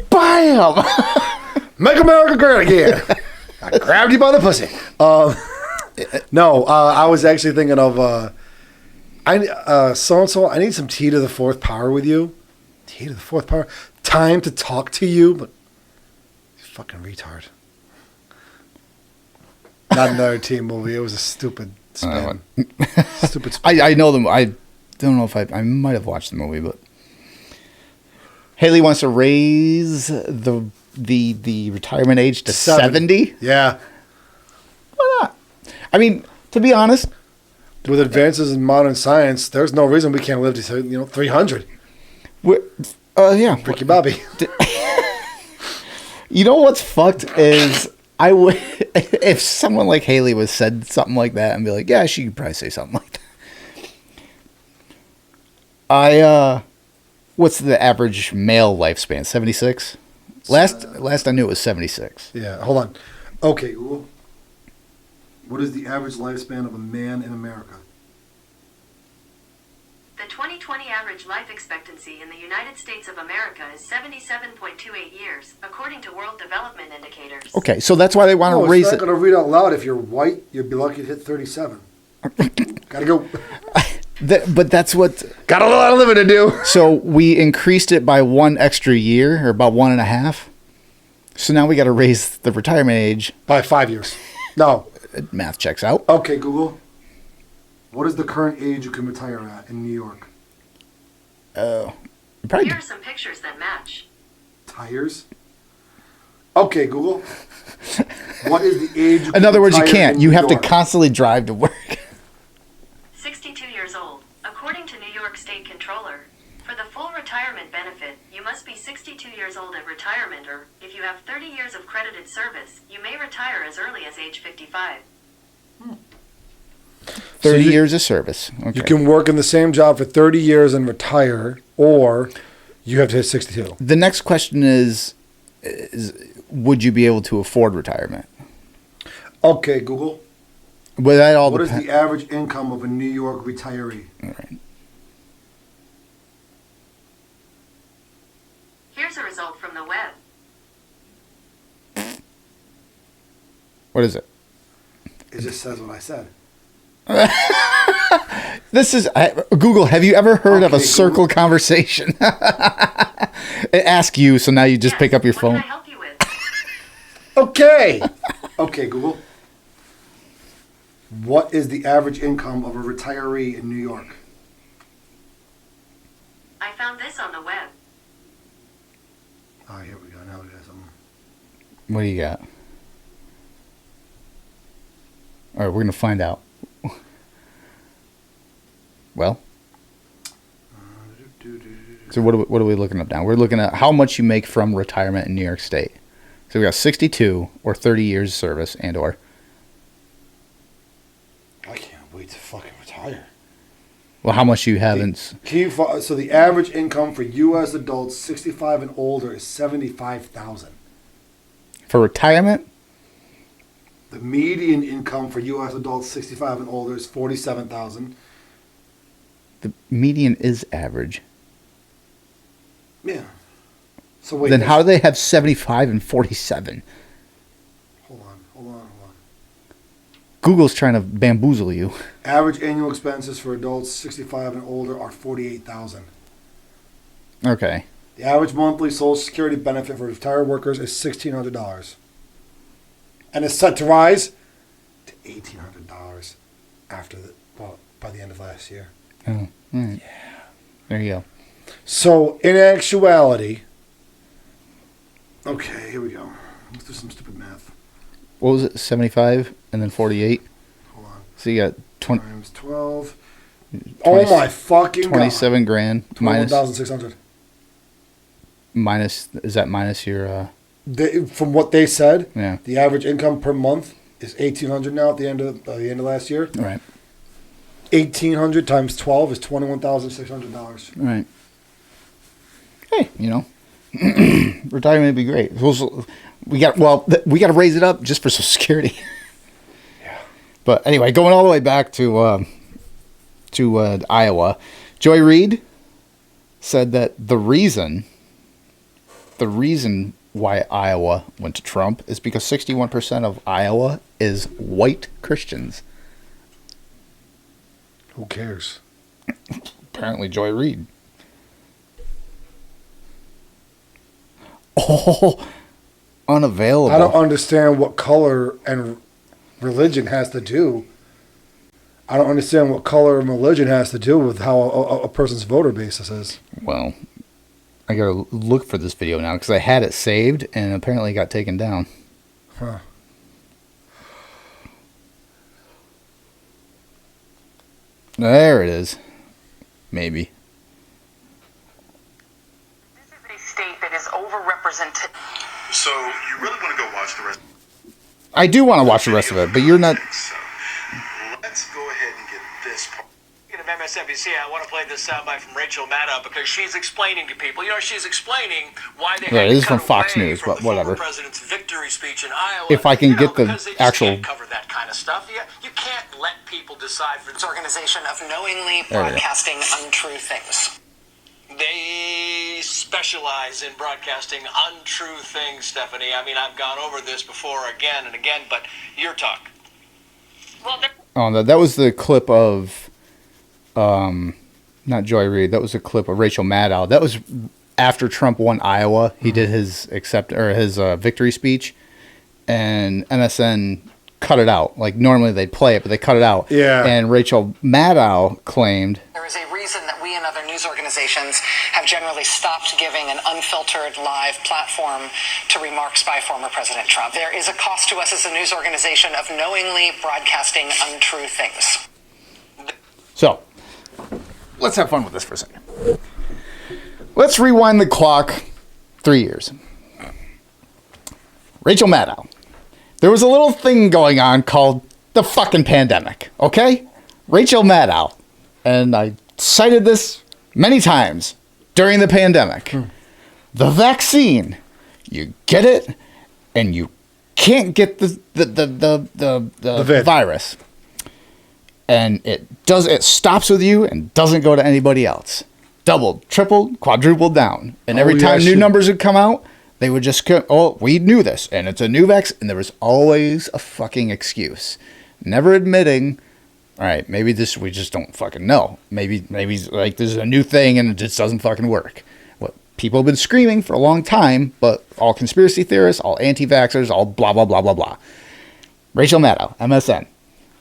bam! Make America great again. I grabbed you by the pussy. No, I was actually thinking of so-and-so, I need some T to the 4th power with you. T to the 4th power. Time to talk to you, but you fucking retard. Not another team movie. It was a stupid spin. Stupid spin. I know them. I don't know if I might have watched the movie, but Haley wants to raise the retirement age to 70. Yeah. Why not? I mean, to be honest, with advances in modern science, there's no reason we can't live to 300. Yeah, Ricky Bobby. You know what's fucked is I would if someone like Haley was said something like that and be like, yeah, she could probably say something like that. What's the average male lifespan? 76. Last I knew it was 76. Yeah, hold on. Okay, Google. What is the average lifespan of a man in America? The 2020 average life expectancy in the United States of America is 77.28 years, according to World Development Indicators. Okay, so that's why they want to raise it. It's not going to read out loud. If you're white, you'd be lucky to hit 37. Gotta go. But that's what... Got a lot of living to do. So we increased it by 1 extra year, or about 1.5. So now we got to raise the retirement age. By 5 years. No. Math checks out. Okay, Google. What is the current age you can retire at in New York? Here are some pictures that match. Tires? Okay, Google. What is the age you can In other words, you retire can't. in You New have to York? constantly drive to work. 62 years old, according to New York State Controller. For the full retirement benefit, you must be 62 years old at retirement, or, if you have 30 years of credited service, you may retire as early as age 55. 30 years of service. Okay. You can work in the same job for 30 years and retire, or you have to hit 62. The next question is would you be able to afford retirement? Okay, Google. But that all What is the average income of a New York retiree? All right. Here's a result from the web. What is it? It just says what I said. This is Google. Have you ever heard of a Okay, circle Google. conversation? It asks you, so now you just Yes, pick up your what phone. can I help you with? Okay. Okay, Google. What is the average income of a retiree in New York? I found this on the web. Oh, here we go. Now we got something. What do you got? All right, we're gonna find out. Well, so what are we looking up now? We're looking at how much you make from retirement in New York State. So we got 62 or 30 years service and or. I can't wait to fucking retire. Well, how much you haven't? So the average income for U.S. adults 65 and older is $75,000. For retirement? The median income for U.S. adults 65 and older is $47,000. The median is average. Yeah. So wait. Then how do they have 75 and 47? Hold on. Google's trying to bamboozle you. Average annual expenses for adults 65 and older are $48,000. Okay. The average monthly Social Security benefit for retired workers is $1,600. And it's set to rise to $1,800 by the end of last year. Oh, all right. Yeah. There you go. So, in actuality, okay, here we go. Let's do some stupid math. What was it? 75 and then 48? Hold on. So you got 20, Times 12. Oh my fucking 27 grand minus 21,600. is that minus your From what they said, yeah. the average income per month is $1,800 now at the end of last year. All right. $1,800 times 12 is $21,600. Right. Hey, retirement would be great. We got to raise it up just for Social Security. Yeah. But anyway, going all the way back to Iowa, Joy Reid said that the reason why Iowa went to Trump is because 61% of Iowa is white Christians. Who cares? Apparently, Joy Reid. Oh, unavailable. I don't understand what color and religion has to do. I don't understand what color and religion has to do with how a person's voter basis is. Well, I gotta look for this video now because I had it saved and apparently it got taken down. Huh. There it is. Maybe. This is a state that is overrepresented. So you really want to go watch the rest? I do want to watch the rest of it, but you're not. So let's go ahead and get this part. Speaking of MSNBC, I want to play this soundbite from Rachel Maddow because she's explaining to people. She's explaining why they. Yeah, had it is to from cut Fox away News, from but the whatever. former president's victory speech in Iowa. If I can get the because they just actual- can't cover that kind of stuff. You can't let people decide for This organization of knowingly There we go. broadcasting untrue things. They specialize in broadcasting untrue things, Stephanie. I mean, I've gone over this before again and again, but your talk. Well, Oh, that was the clip of, not Joy Reid. That was a clip of Rachel Maddow. That was after Trump won Iowa. He did his victory speech, and MSN cut it out. Like normally they'd play it, but they cut it out. Yeah. And Rachel Maddow claimed. there is a reason that we and other news organizations have generally stopped giving an unfiltered live platform to remarks by former President Trump. There is a cost to us as a news organization of knowingly broadcasting untrue things. So, let's have fun with this for a second. Let's rewind the clock 3 years. Rachel Maddow. There was a little thing going on called the fucking pandemic, okay? Rachel Maddow. And I cited this many times during the pandemic. The vaccine, you get it, and you can't get the vid. virus. And it stops with you and doesn't go to anybody else. Doubled, tripled, quadrupled down. And every time new numbers would come out, they would just go, oh, we knew this, and it's a new vaccine. And there was always a fucking excuse. Never admitting, all right, maybe we just don't fucking know. Maybe like this is a new thing and it just doesn't fucking work. What people have been screaming for a long time, but all conspiracy theorists, all anti-vaxxers, all blah, blah, blah, blah, blah. Rachel Maddow, MSN.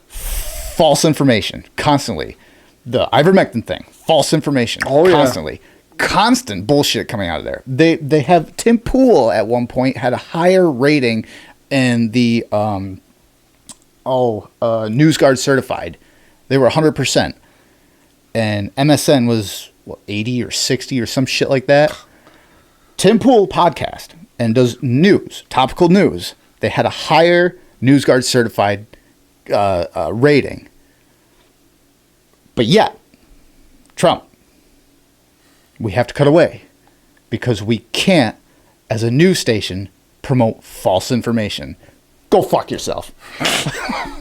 False information, constantly. The ivermectin thing, false information, constantly. Constant bullshit coming out of there. They have Tim Pool at one point had a higher rating in the NewsGuard certified. They were 100%, and MSN was 80 or 60 or some shit like that. Tim Pool podcast and does news, topical news. They had a higher NewsGuard certified rating, but yet Trump. We have to cut away because we can't, as a news station, promote false information. Go fuck yourself.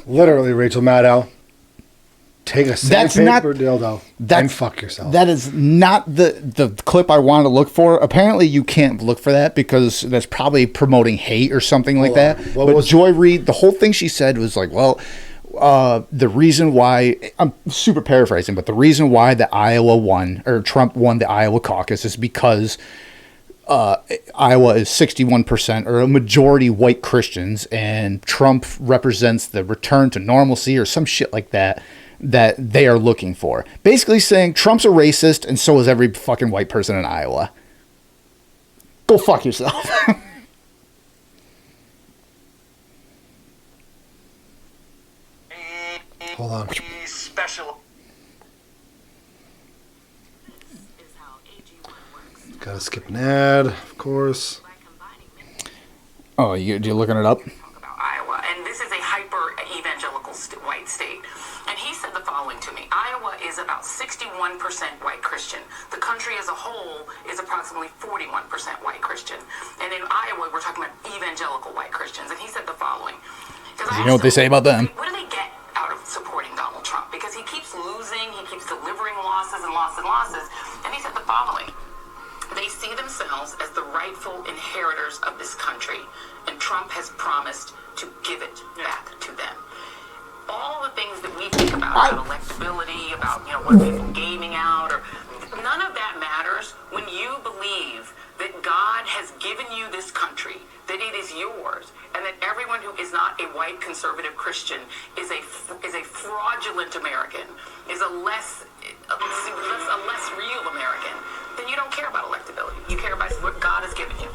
Literally, Rachel Maddow. Take a sandpaper dildo and fuck yourself. That is not the clip I wanted to look for. Apparently, you can't look for that because that's probably promoting hate or something like that. But Joy Reid, the whole thing she said was like, well, the reason why, I'm super paraphrasing, but the reason why Trump won the Iowa caucus is because Iowa is 61% or a majority white Christians, and Trump represents the return to normalcy or some shit like that they are looking for. Basically saying Trump's a racist and so is every fucking white person in Iowa. Go fuck yourself. Hold on. Special. Gotta skip an ad, of course. Oh, you're looking it up? About Iowa, and this is a hyper evangelical white state. And he said the following to me: white Christian. The country as a whole is approximately 41% white Christian. And in Iowa, we're talking about evangelical white Christians. And he said the following. You know what they say about them? What do they get out of supporting Donald Trump? Because he keeps losing, he keeps delivering losses and losses and losses. And he said the following. They see themselves as the rightful inheritors of this country, and Trump has promised to give it back to them. All the things that we think about electability, about what people gaming out, or none of that matters when you believe that God has given you this country, that it is yours, and that everyone who is not a white conservative Christian is a fraudulent American, is a less real American. Then you don't care about electability. You care about what God has given you.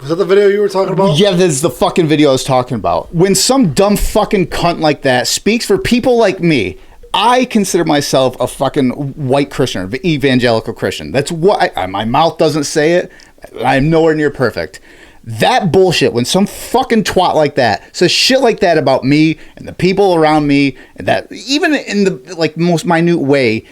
Was that the video you were talking about? Yeah, this is the fucking video I was talking about. When some dumb fucking cunt like that speaks for people like me, I consider myself a fucking white Christian, or evangelical Christian. That's what my mouth doesn't say it. I'm nowhere near perfect. That bullshit, when some fucking twat like that says shit like that about me and the people around me, and that even in the most minute way,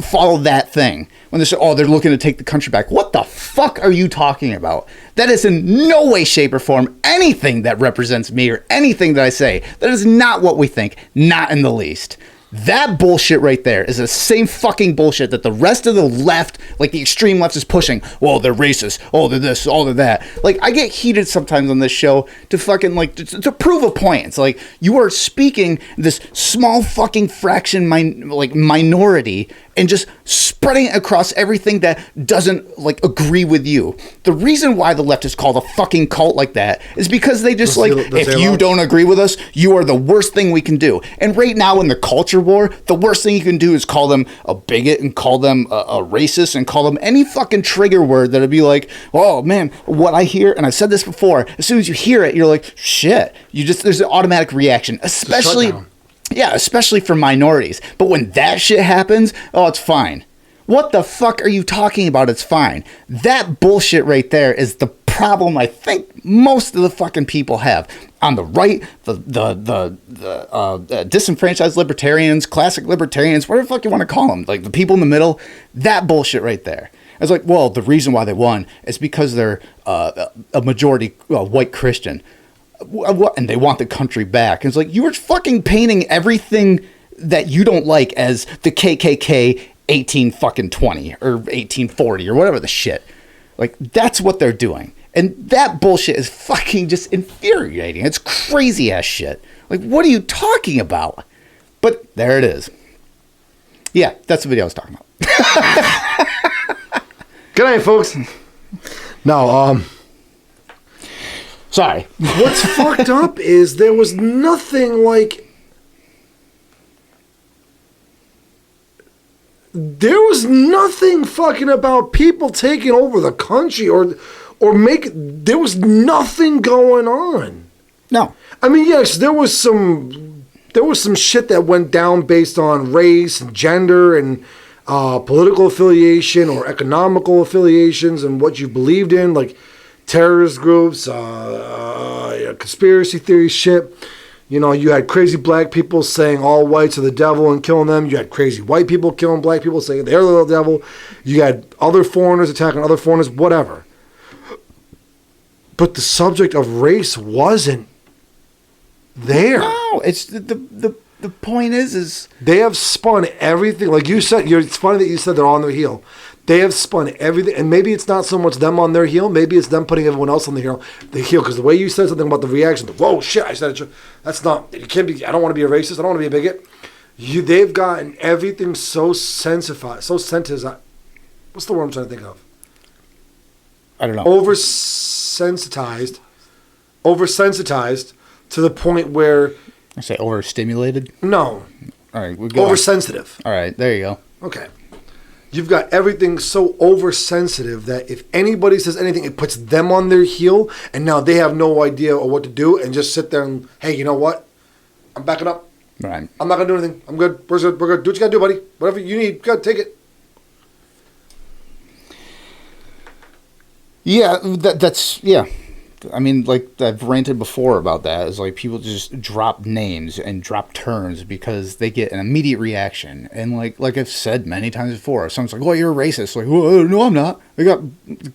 follow that thing. When they say, they're looking to take the country back. What the fuck are you talking about? That is in no way, shape, or form anything that represents me or anything that I say. That is not what we think. Not in the least. That bullshit right there is the same fucking bullshit that the rest of the left, like the extreme left, is pushing. Well, they're racist. Oh, they're this. Oh, they're that. Like, I get heated sometimes on this show to fucking, to prove a point. It's like, you are speaking this small fucking fraction, minority, and just spreading it across everything that doesn't, agree with you. The reason why the left is called a fucking cult like that is because they just, if you don't agree with us, you are the worst thing we can do. And right now in the culture war, the worst thing you can do is call them a bigot and call them a racist and call them any fucking trigger word that'd be like, oh man, what I hear, and I've said this before, as soon as you hear it, you're like, shit. There's an automatic reaction, especially for minorities. But when that shit happens, it's fine. What the fuck are you talking about? It's fine. That bullshit right there is the problem I think most of the fucking people have. On the right, the disenfranchised libertarians, classic libertarians, whatever the fuck you want to call them, like the people in the middle, that bullshit right there. It's like, well, the reason why they won is because they're a majority white Christian. And they want the country back. And it's like, you were fucking painting everything that you don't like as the KKK 1820 or 1840 or whatever the shit. Like, that's what they're doing. And that bullshit is fucking just infuriating. It's crazy ass shit. Like, what are you talking about? But there it is. Yeah, that's the video I was talking about. Good night, folks. No, sorry. What's fucked up is there was nothing there was nothing fucking about people taking over the country there was nothing going on. No. I mean, yes, there was some shit that went down based on race and gender and political affiliation or economical affiliations and what you believed in, like terrorist groups, conspiracy theory shit. You had crazy black people saying all whites are the devil and killing them. You had crazy white people killing black people saying they're the devil. You had other foreigners attacking other foreigners, whatever. But the subject of race wasn't there. No, it's the point is they have spun everything. Like you said, it's funny that you said they're on their heel. They have spun everything, and maybe it's not so much them on their heel. Maybe it's them putting everyone else on the heel. Because the way you said something about the reaction, whoa, shit, I said it. That's not. You can't be. I don't want to be a racist. I don't want to be a bigot. They've gotten everything so sensified, so sensitized. What's the word I'm trying to think of? I don't know. Oversensitized to the point where I say overstimulated. No. All right, we'll go oversensitive. All right, there you go. Okay. You've got everything so oversensitive that if anybody says anything, it puts them on their heel, and now they have no idea what to do, and just sit there and, hey, you know what? I'm backing up. Right. I'm not gonna do anything. I'm good. We're good. Do what you gotta do, buddy. Whatever you need, go take it. Yeah, that's I mean, like I've ranted before about that. Is like people just drop names and drop terms because they get an immediate reaction. And like I've said many times before, someone's like, "Well, you're a racist." Like, well, no, I'm not. I got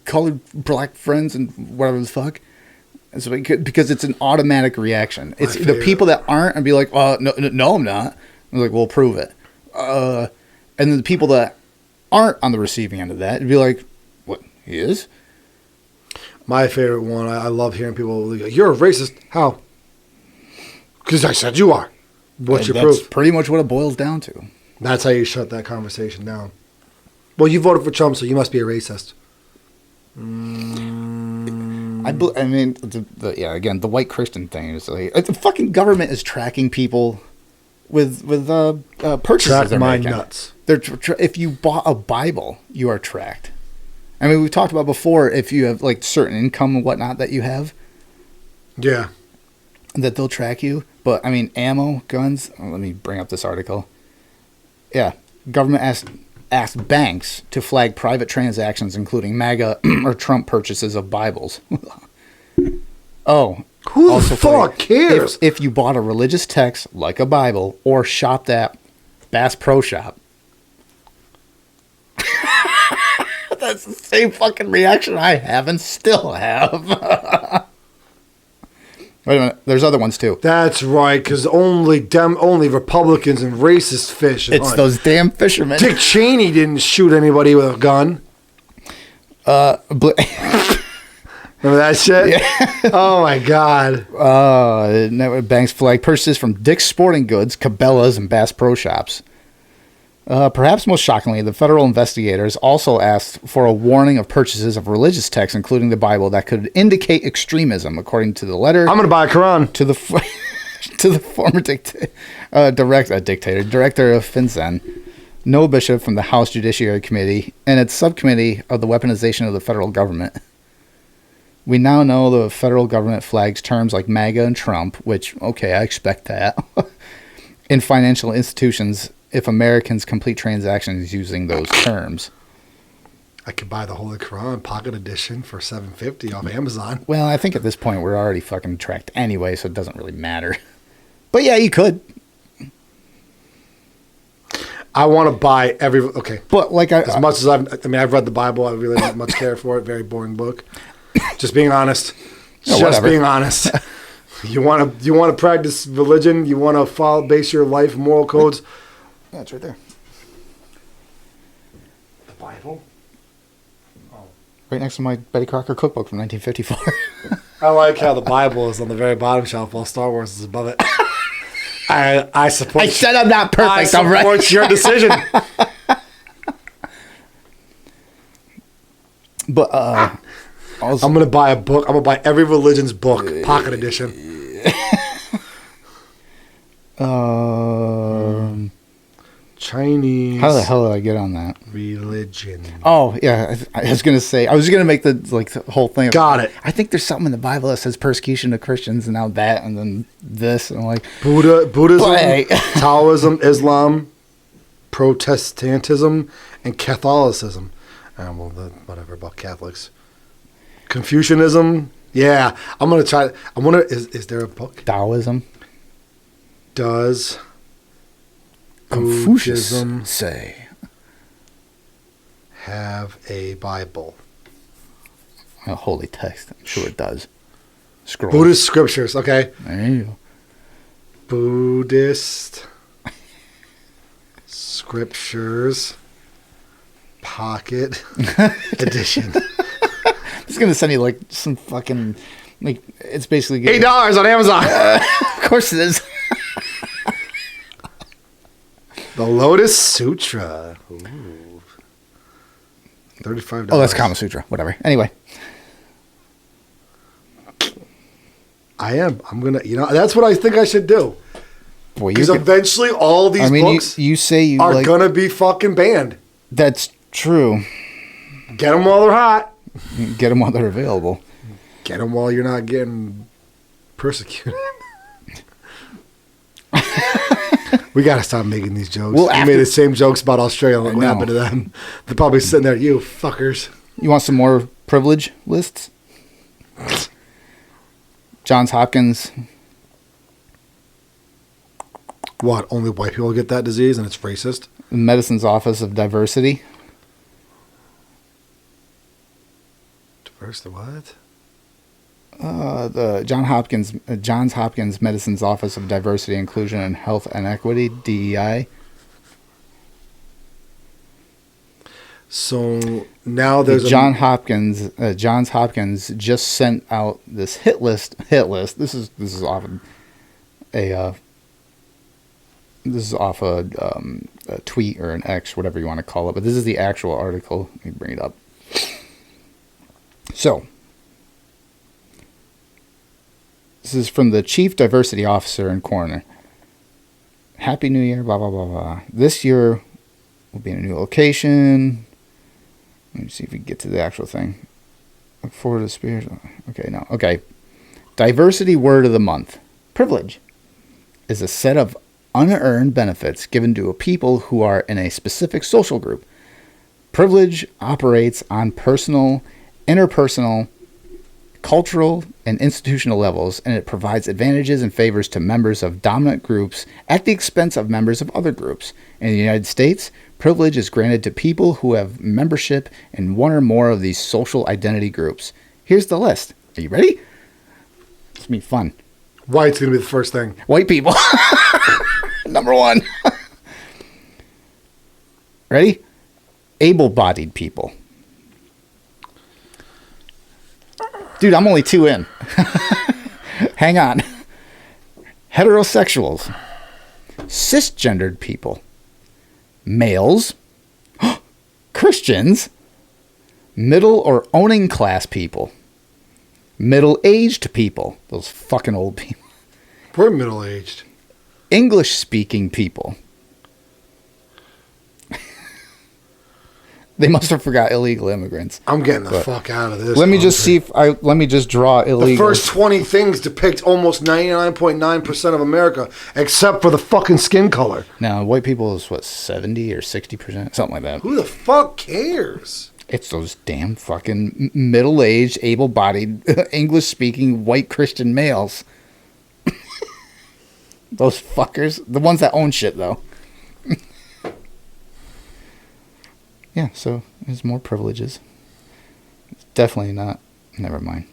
colored black friends and whatever the fuck. It's because it's an automatic reaction. It's the people that aren't and be like, "Oh, no, I'm not." I'm like, "Well, prove it." And then the people that aren't on the receiving end of that, it'd be like, "What? He is?" My favorite one, I love hearing people like, "You're a racist." How? Because I said you are. What's your proof? That's pretty much what it boils down to. That's how you shut that conversation down. Well, you voted for Trump, so you must be a racist. I mean, again, the white Christian thing is like the fucking government is tracking people with purchases. Track they're my making. nuts. They're if you bought a Bible, you are tracked. I mean, we've talked about before if you have like certain income and whatnot that you have. Yeah. That they'll track you. But I mean, ammo, guns. Let me bring up this article. Yeah, government asked banks to flag private transactions, including MAGA or Trump purchases of Bibles. Oh, who the fuck cares? If you bought a religious text like a Bible or shopped at Bass Pro Shop. That's the same fucking reaction I have and still have. Wait a minute. There's other ones too. That's right, because only Republicans and racist fish. It's those damn fishermen. Dick Cheney didn't shoot anybody with a gun. Remember that shit? Yeah. Oh my god. Banks flag purchases from Dick's Sporting Goods, Cabela's, and Bass Pro Shops. Perhaps most shockingly, the federal investigators also asked for a warning of purchases of religious texts, including the Bible, that could indicate extremism, according to the letter. I'm going to buy a Quran. To the former director of FinCEN, Noah Bishop from the House Judiciary Committee, and its subcommittee of the weaponization of the federal government. We now know the federal government flags terms like MAGA and Trump, which, okay, I expect that, in financial institutions if Americans complete transactions using those terms. I could buy the Holy Quran Pocket Edition for $7.50 off Amazon. Well, I think at this point we're already fucking tracked anyway, so it doesn't really matter. But yeah, you could. I want to buy every... Okay. But like as much as I've read the Bible, I really don't much care for it. Very boring book. Just being honest. Being honest. You want to practice religion? You want to base your life moral codes? Yeah, it's right there. The Bible? Oh. Right next to my Betty Crocker cookbook from 1954. I like how the Bible is on the very bottom shelf while Star Wars is above it. I support... I said I'm not perfect. I support your decision. But I'm gonna buy a book. I'm gonna buy every religion's book, Pocket Edition. Chinese. How the hell did I get on that? Religion. Oh yeah, I was gonna say. I was gonna make the whole thing. Got it. I think there's something in the Bible that says persecution of Christians, and now that, and then this, and I'm like Buddhism, Taoism, Islam, Protestantism, and Catholicism. Whatever about Catholics. Confucianism. Yeah, I'm gonna try. I wonder, is there a book? Taoism. Does Confucius Buddhism say have a Bible? A holy text. I'm sure it does. Scroll. Buddhist scriptures. Okay. There you go. Buddhist scriptures. Pocket Edition. I'm just gonna send you like some fucking it's basically $8 on Amazon. Of course it is. The Lotus Sutra. Ooh. $35. Oh, that's Kama Sutra. Whatever. Anyway. I'm gonna. That's what I think I should do. Because eventually, all these books you say are gonna be fucking banned. That's true. Get them while they're hot. Get them while they're available. Get them while you're not getting persecuted. We gotta stop making these jokes. We made the same jokes about Australia. Look what happened to them. They're probably sitting there, you fuckers. You want some more privilege lists? Johns Hopkins. What? Only white people get that disease, and it's racist. Medicine's Office of Diversity. Diverse the what? The Johns Hopkins Medicine's Office of Diversity, Inclusion, and Health and Equity, DEI. So now there's Johns Hopkins just sent out this hit list. This is often a tweet or an X, whatever you want to call it. But this is the actual article. Let me bring it up. So, this is from the Chief Diversity Officer and Coroner. Happy New Year, blah, blah, blah, blah. This year, we'll be in a new location. Let me see if we can get to the actual thing. Look forward to the spirit. Okay, no. Okay. Diversity word of the month. Privilege is a set of unearned benefits given to a people who are in a specific social group. Privilege operates on personal, interpersonal, cultural, and institutional levels, and it provides advantages and favors to members of dominant groups at the expense of members of other groups. In the United States, privilege is granted to people who have membership in one or more of these social identity groups. Here's the list. Are you ready? It's going to be fun. White's going to be the first thing. White people. Number one. Ready? Able-bodied people. Dude, I'm only 2 in. Hang on. Heterosexuals. Cisgendered people. Males. Christians. Middle or owning class people. Middle-aged people. Those fucking old people. We're middle-aged. English-speaking people. They must have forgot illegal immigrants. I'm getting the fuck out of this. Let me just draw illegal. The first 20 things depict almost 99.9% of America, except for the fucking skin color. Now, white people is what, 70 or 60%? Something like that. Who the fuck cares? It's those damn fucking middle-aged, able-bodied, English-speaking white Christian males. Those fuckers. The ones that own shit, though. Yeah, so there's more privileges. It's definitely not. Never mind.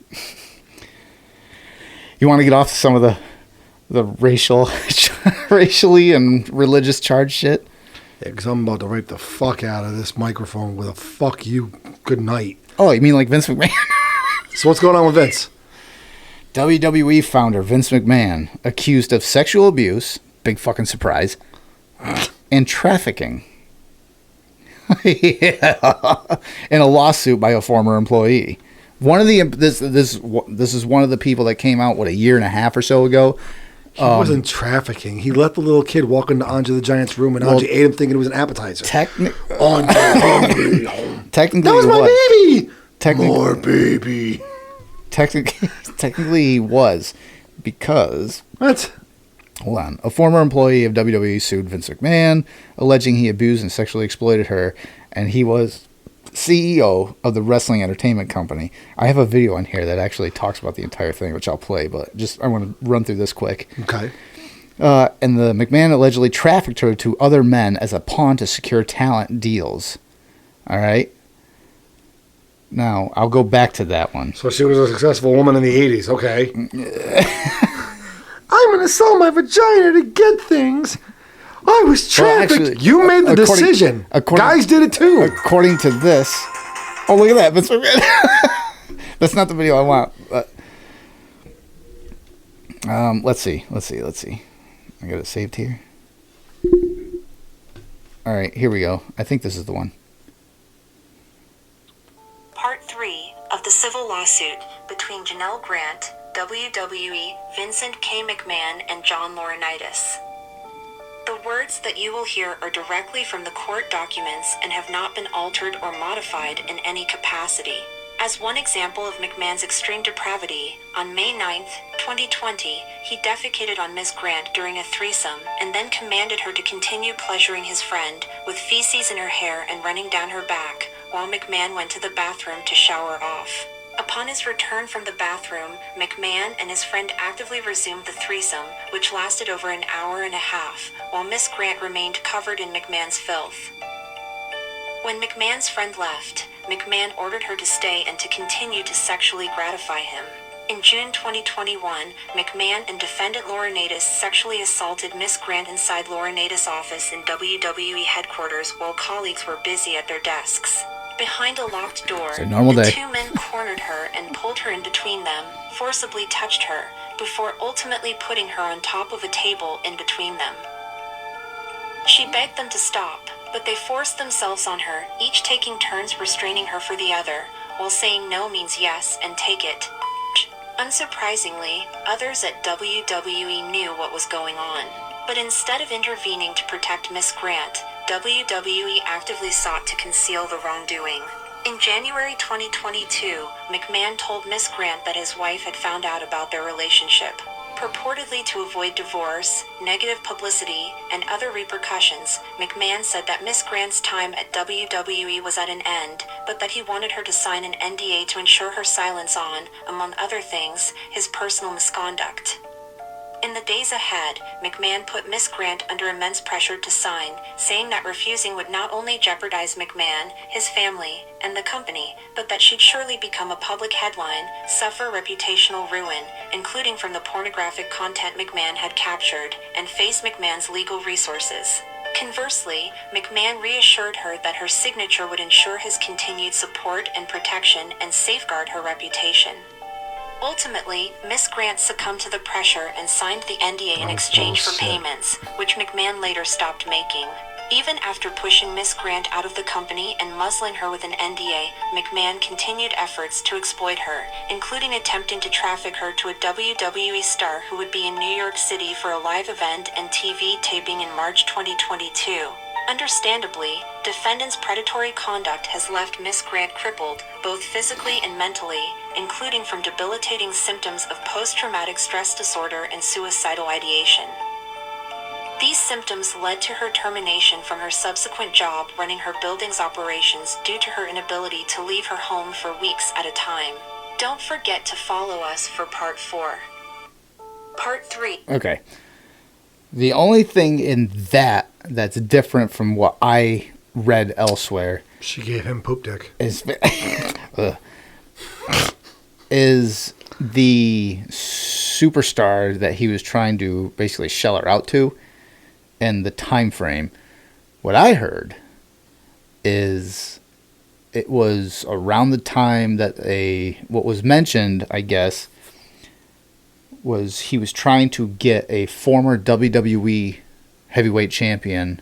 You want to get off some of the racially and religious charged shit? Yeah, because I'm about to rape the fuck out of this microphone with a fuck you, good night. Oh, you mean like Vince McMahon? So what's going on with Vince? WWE founder Vince McMahon accused of sexual abuse, big fucking surprise, and trafficking. Yeah. In a lawsuit by a former employee. One of the this is one of the people that came out a year and a half or so ago. He wasn't trafficking. He let the little kid walk into Andre the Giant's room, and Andre ate him thinking it was an appetizer. Andre hungry. Technically, that was my baby. More baby. Technically, he was, because what? Hold on. A former employee of WWE sued Vince McMahon, alleging he abused and sexually exploited her, and he was CEO of the wrestling entertainment company. I have a video on here that actually talks about the entire thing, which I'll play, but I want to run through this quick. Okay. And the McMahon allegedly trafficked her to other men as a pawn to secure talent deals. All right? Now, I'll go back to that one. So she was a successful woman in the 80s. Okay. I'm going to sell my vagina to get things. I was trafficked. Well, actually, you made the decision. Guys did it too. According to this. Oh, look at that. That's not the video I want. But, let's see. I got it saved here. All right, here we go. I think this is the one. Part 3 of the civil lawsuit between Janelle Grant, WWE, Vincent K. McMahon, and John Laurinaitis. The words that you will hear are directly from the court documents and have not been altered or modified in any capacity. As one example of McMahon's extreme depravity, on May 9th, 2020, he defecated on Ms. Grant during a threesome and then commanded her to continue pleasuring his friend with feces in her hair and running down her back while McMahon went to the bathroom to shower off. Upon his return from the bathroom, McMahon and his friend actively resumed the threesome, which lasted over an hour and a half, while Miss Grant remained covered in McMahon's filth. When McMahon's friend left, McMahon ordered her to stay and to continue to sexually gratify him. In June 2021, McMahon and defendant Laurinaitis sexually assaulted Miss Grant inside Laurinaitis' office in WWE headquarters while colleagues were busy at their desks. Behind a locked door, It's a normal the day. two men cornered her and pulled her in between them, forcibly touched her, before ultimately putting her on top of a table in between them. She begged them to stop, but they forced themselves on her, each taking turns restraining her for the other, while saying no means yes and take it. Unsurprisingly, others at WWE knew what was going on. But instead of intervening to protect Miss Grant, WWE actively sought to conceal the wrongdoing. In January 2022, McMahon told Miss Grant that his wife had found out about their relationship. Purportedly to avoid divorce, negative publicity, and other repercussions, McMahon said that Miss Grant's time at WWE was at an end, but that he wanted her to sign an NDA to ensure her silence on, among other things, his personal misconduct. In the days ahead, McMahon put Miss Grant under immense pressure to sign, saying that refusing would not only jeopardize McMahon, his family, and the company, but that she'd surely become a public headline, suffer reputational ruin, including from the pornographic content McMahon had captured, and face McMahon's legal resources. Conversely, McMahon reassured her that her signature would ensure his continued support and protection and safeguard her reputation. Ultimately, Miss Grant succumbed to the pressure and signed the NDA in exchange for payments, which McMahon later stopped making. Even after pushing Miss Grant out of the company and muzzling her with an NDA, McMahon continued efforts to exploit her, including attempting to traffic her to a WWE star who would be in New York City for a live event and TV taping in March 2022. Understandably, defendant's predatory conduct has left Miss Grant crippled, both physically and mentally, including from debilitating symptoms of post-traumatic stress disorder and suicidal ideation. These symptoms led to her termination from her subsequent job running her building's operations due to her inability to leave her home for weeks at a time. Don't forget to follow us for part 4. Part 3. Okay. The only thing in that's different from what I read elsewhere She gave him poop dick. is is the superstar that he was trying to basically shell her out to and the time frame. What I heard is it was around the time that what was mentioned, I guess, was he was trying to get a former WWE heavyweight champion,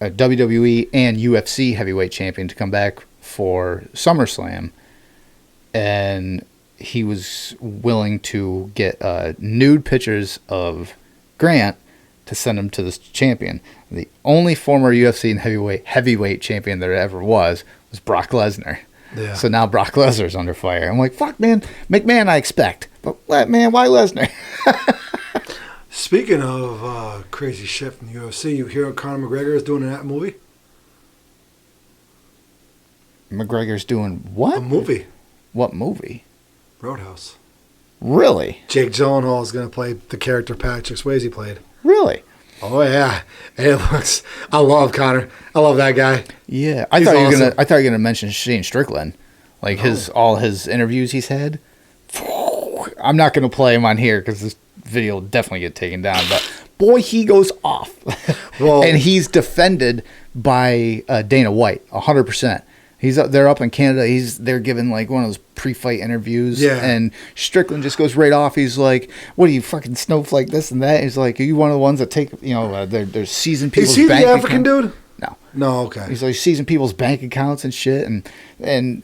a WWE and UFC heavyweight champion to come back for SummerSlam. And he was willing to get nude pictures of Grant to send him to this champion. The only former UFC and heavyweight champion there ever was Brock Lesnar. Yeah. So now Brock Lesnar's under fire. I'm like, fuck, man. McMahon, I expect. But, man, why Lesnar? Speaking of crazy shit from the UFC, you hear what Conor McGregor is doing in that movie? McGregor's doing what? A movie. What movie? Roadhouse. Really? Jake Gyllenhaal is going to play the character Patrick Swayze played. Really? Oh yeah, and it looks. I love Conor. I love that guy. Yeah, I He's thought you were awesome. gonna mention Shane Strickland, like all his interviews he's had. I'm not gonna play him on here because this video will definitely get taken down. But boy, he goes off. Well, and he's defended by Dana White 100%. They're up in Canada. They're giving like one of those pre-fight interviews. Yeah. And Strickland just goes right off. He's like, "What are you fucking snowflake this and that?" He's like, "Are you one of the ones that take they're seizing people's is he the bank African account-" dude? No. No, okay. He's like seizing people's bank accounts and shit, and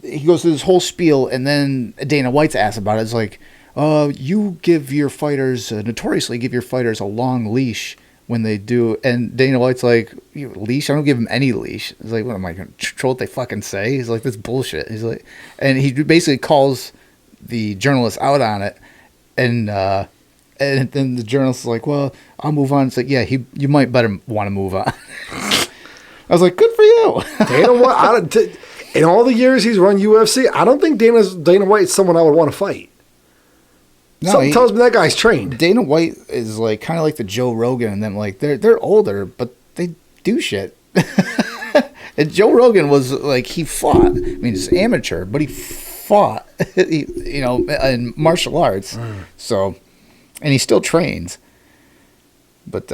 he goes through this whole spiel, and then Dana White's asked about it. It's like, you give your fighters notoriously give your fighters a long leash when they do, and Dana White's like, leash? I don't give them any leash. He's like, what am I going to control what they fucking say? He's like, that's bullshit. He's like, and he basically calls the journalist out on it, and then the journalist is like, well, I'll move on. It's like, yeah, you might better want to move on. I was like, good for you. Dana White. In all the years he's run UFC, I don't think Dana White's someone I would want to fight. No, Something tells me that guy's trained. Dana White is like kind of like the Joe Rogan, and them like they're older, but they do shit. And Joe Rogan was like he fought. I mean, he's amateur, but he fought. In martial arts. So, and he still trains. But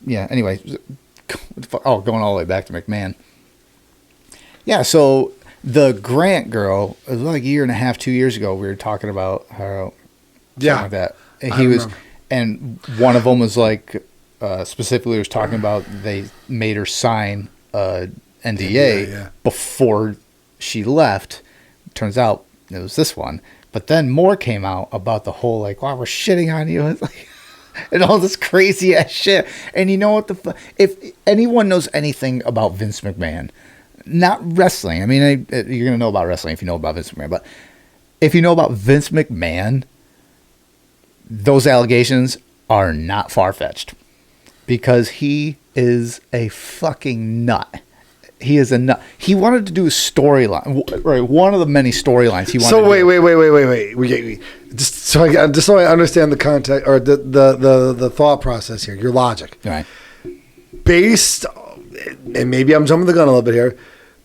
yeah. Anyway, going all the way back to McMahon. Yeah. So the Grant girl, it was like a year and a half, 2 years ago. We were talking about how. Like that. And he was, and one of them was like, specifically was talking about they made her sign a NDA before she left. Turns out it was this one. But then more came out about the whole like, wow, we're shitting on you. It's like, and all this crazy ass shit. And you know what if anyone knows anything about Vince McMahon, not wrestling. I mean, you're going to know about wrestling if you know about Vince McMahon. But if you know about Vince McMahon, those allegations are not far-fetched because he is a fucking nut. He is a nut. He wanted to do a storyline, right? One of the many storylines he wanted. So wait. Just so I understand the context or the thought process here, your logic. Right. Based, and maybe I'm jumping the gun a little bit here,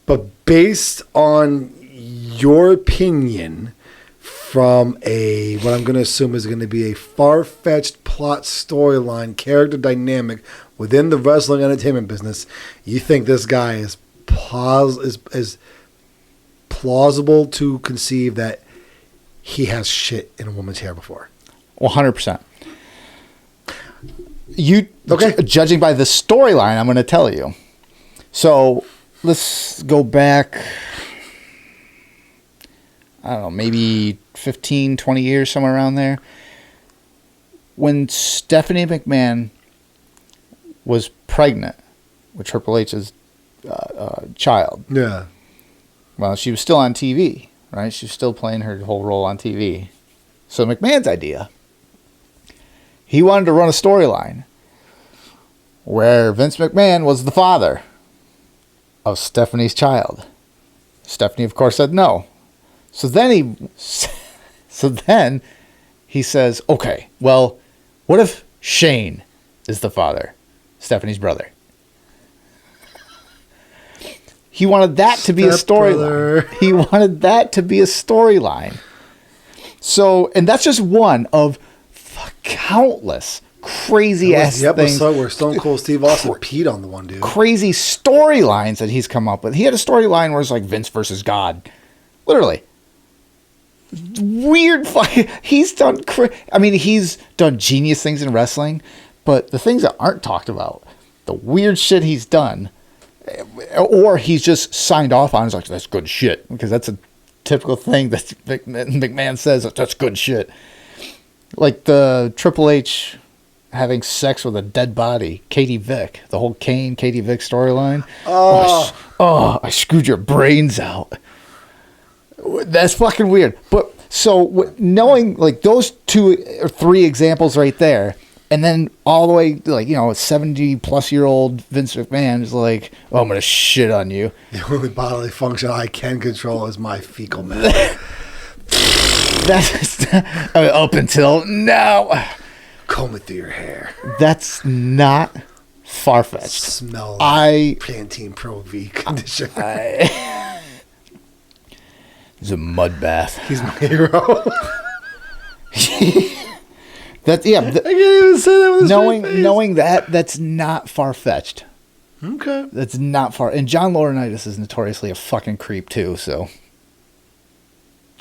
but based on your opinion. From what I'm going to assume is going to be a far-fetched plot storyline, character dynamic within the wrestling entertainment business, you think this guy is plausible to conceive that he has shit in a woman's hair before? 100%. Okay. Judging by the storyline, I'm going to tell you. So let's go back, I don't know, maybe 15, 20 years, somewhere around there. When Stephanie McMahon was pregnant with Triple H's child. Yeah. Well, she was still on TV, right? She was still playing her whole role on TV. So McMahon's idea, he wanted to run a storyline where Vince McMahon was the father of Stephanie's child. Stephanie, of course, said no. So then he says, okay, well, what if Shane is the father, Stephanie's brother? He wanted that to be a storyline. He wanted that to be a storyline. So, and that's just one of countless crazy ass the things. episode where Stone Cold Steve Austin peed on the one dude. Crazy storylines that he's come up with. He had a storyline where it's like Vince versus God. Literally. Weird fucking. He's done genius things in wrestling, but the things that aren't talked about, the weird shit he's done, or he's just signed off on, is like, that's good shit, because that's a typical thing that McMahon says, that's good shit. Like the Triple H having sex with a dead body, Katie Vick, the whole Katie Vick storyline. I screwed your brains out. That's fucking weird. But so knowing like those 2 or 3 examples right there, and then all the way like, 70-plus-year-old Vince McMahon is like, oh, I'm gonna shit on you. The only bodily function I can control is my fecal matter. That's up until now. Comb it through your hair. That's not far-fetched. Smell like Pantene Pro V conditioner. It's a mud bath. He's my hero. I can't even say that with a straight face. Knowing that's not far-fetched. Okay. That's not far. And John Laurinaitis is notoriously a fucking creep too, so.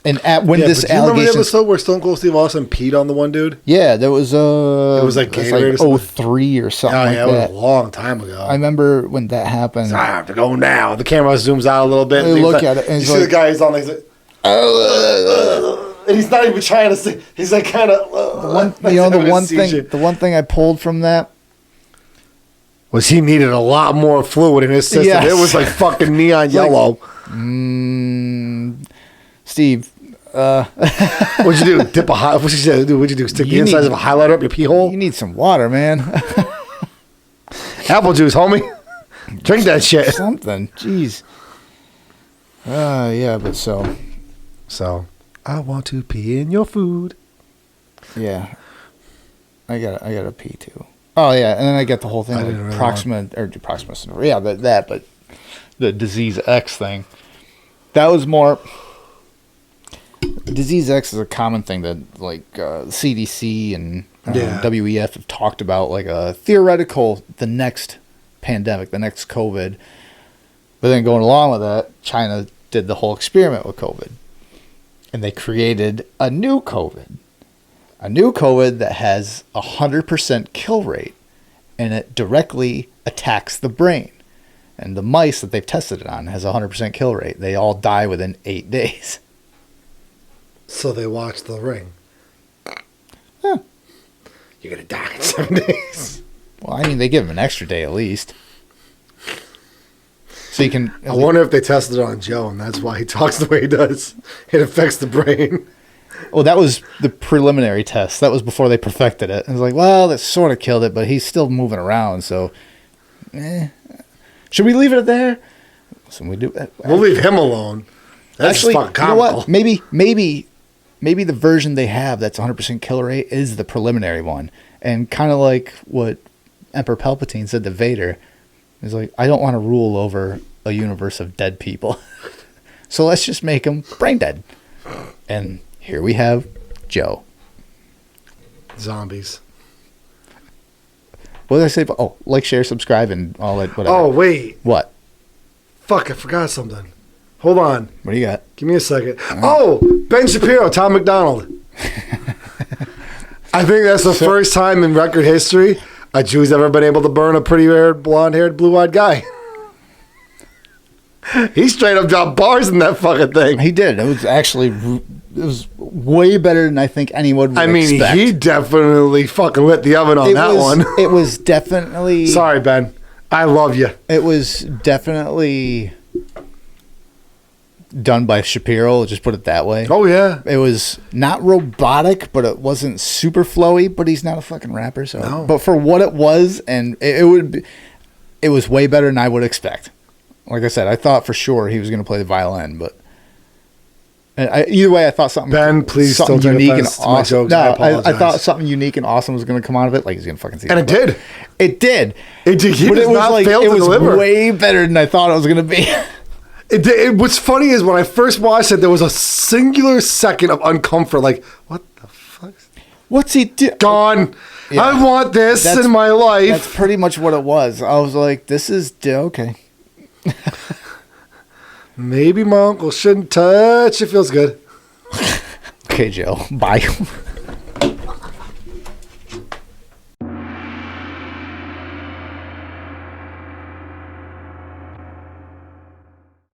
And this allegation. Remember the episode where Stone Cold Steve Austin peed on the one dude? Yeah, there was it was like Gatorade or 03 or something like that. It was a long time ago. I remember when that happened. I have to go now. The camera zooms out a little bit. And look at it. And you see the guy, he's on like, and he's not even trying to say. He's like kind of. The one thing I pulled from that was he needed a lot more fluid in his system. Yes. It was like fucking neon yellow. Steve. What'd you do? Dip a hot? What'd you do? What'd you do? Stick the insides of a highlighter up your pee hole? You need some water, man. Apple juice, homie. Drink that shit. Something. Jeez. Yeah, but so I want to pee in your food. yeah, I gotta pee too. Oh yeah, and then I get the whole thing I like didn't really Proxima syndrome. Yeah, that, but the disease X thing. That was more. Disease X is a common thing that like CDC and WEF have talked about, like a theoretical the next pandemic, the next COVID. But then going along with that, China did the whole experiment with COVID, and they created a new COVID that has 100% kill rate, and it directly attacks the brain. And the mice that they've tested it on has a 100% kill rate. They all die within 8 days. So they watched The Ring. Huh. You're going to die in 7 days. Well, I mean, they give him an extra day at least. So you can... I wonder if they tested it on Joe, and that's why he talks the way he does. It affects the brain. Well, that was the preliminary test. That was before they perfected it. It was like, well, that sort of killed it, but he's still moving around, so... Should we leave it there? Listen, We'll leave him alone. That's actually, fucking comical. You know what? Maybe the version they have that's 100% kill rate is the preliminary one. And kind of like what Emperor Palpatine said to Vader, is like, I don't want to rule over a universe of dead people. So let's just make them brain dead. And here we have Joe. Zombies. What did I say? Oh, like, share, subscribe, and all that, whatever. Oh, wait. What? Fuck, I forgot something. Hold on. What do you got? Give me a second. Oh, Ben Shapiro, Tom McDonald. I think that's the first time in record history a Jew's ever been able to burn a pretty-haired, blonde-haired, blue-eyed guy. He straight up dropped bars in that fucking thing. He did. It was way better than I think anyone would expect. He definitely fucking lit the oven on one. It was definitely... Sorry, Ben. I love you. It was definitely done by Shapiro, just put it that way. Oh, yeah. It was not robotic, but it wasn't super flowy, but he's not a fucking rapper, so... No. But for what it was, and it was way better than I would expect. Like I said, I thought for sure he was going to play the violin, but... either way, I thought something... Ben, please something don't take unique and offense to my awesome. jokes. No, I apologize. I thought something unique and awesome was going to come out of it. Like, he's going to fucking see And it did. It did. It did. He But does it was not like, fail it to was deliver. way better than I thought it was going to be. What's funny is when I first watched it, there was a singular second of uncomfort. Like, what the fuck? What's he do? Gone. Yeah. I want this in my life. That's pretty much what it was. I was like, this is... okay. Maybe my uncle shouldn't touch. It feels good. Okay, Joe. Bye.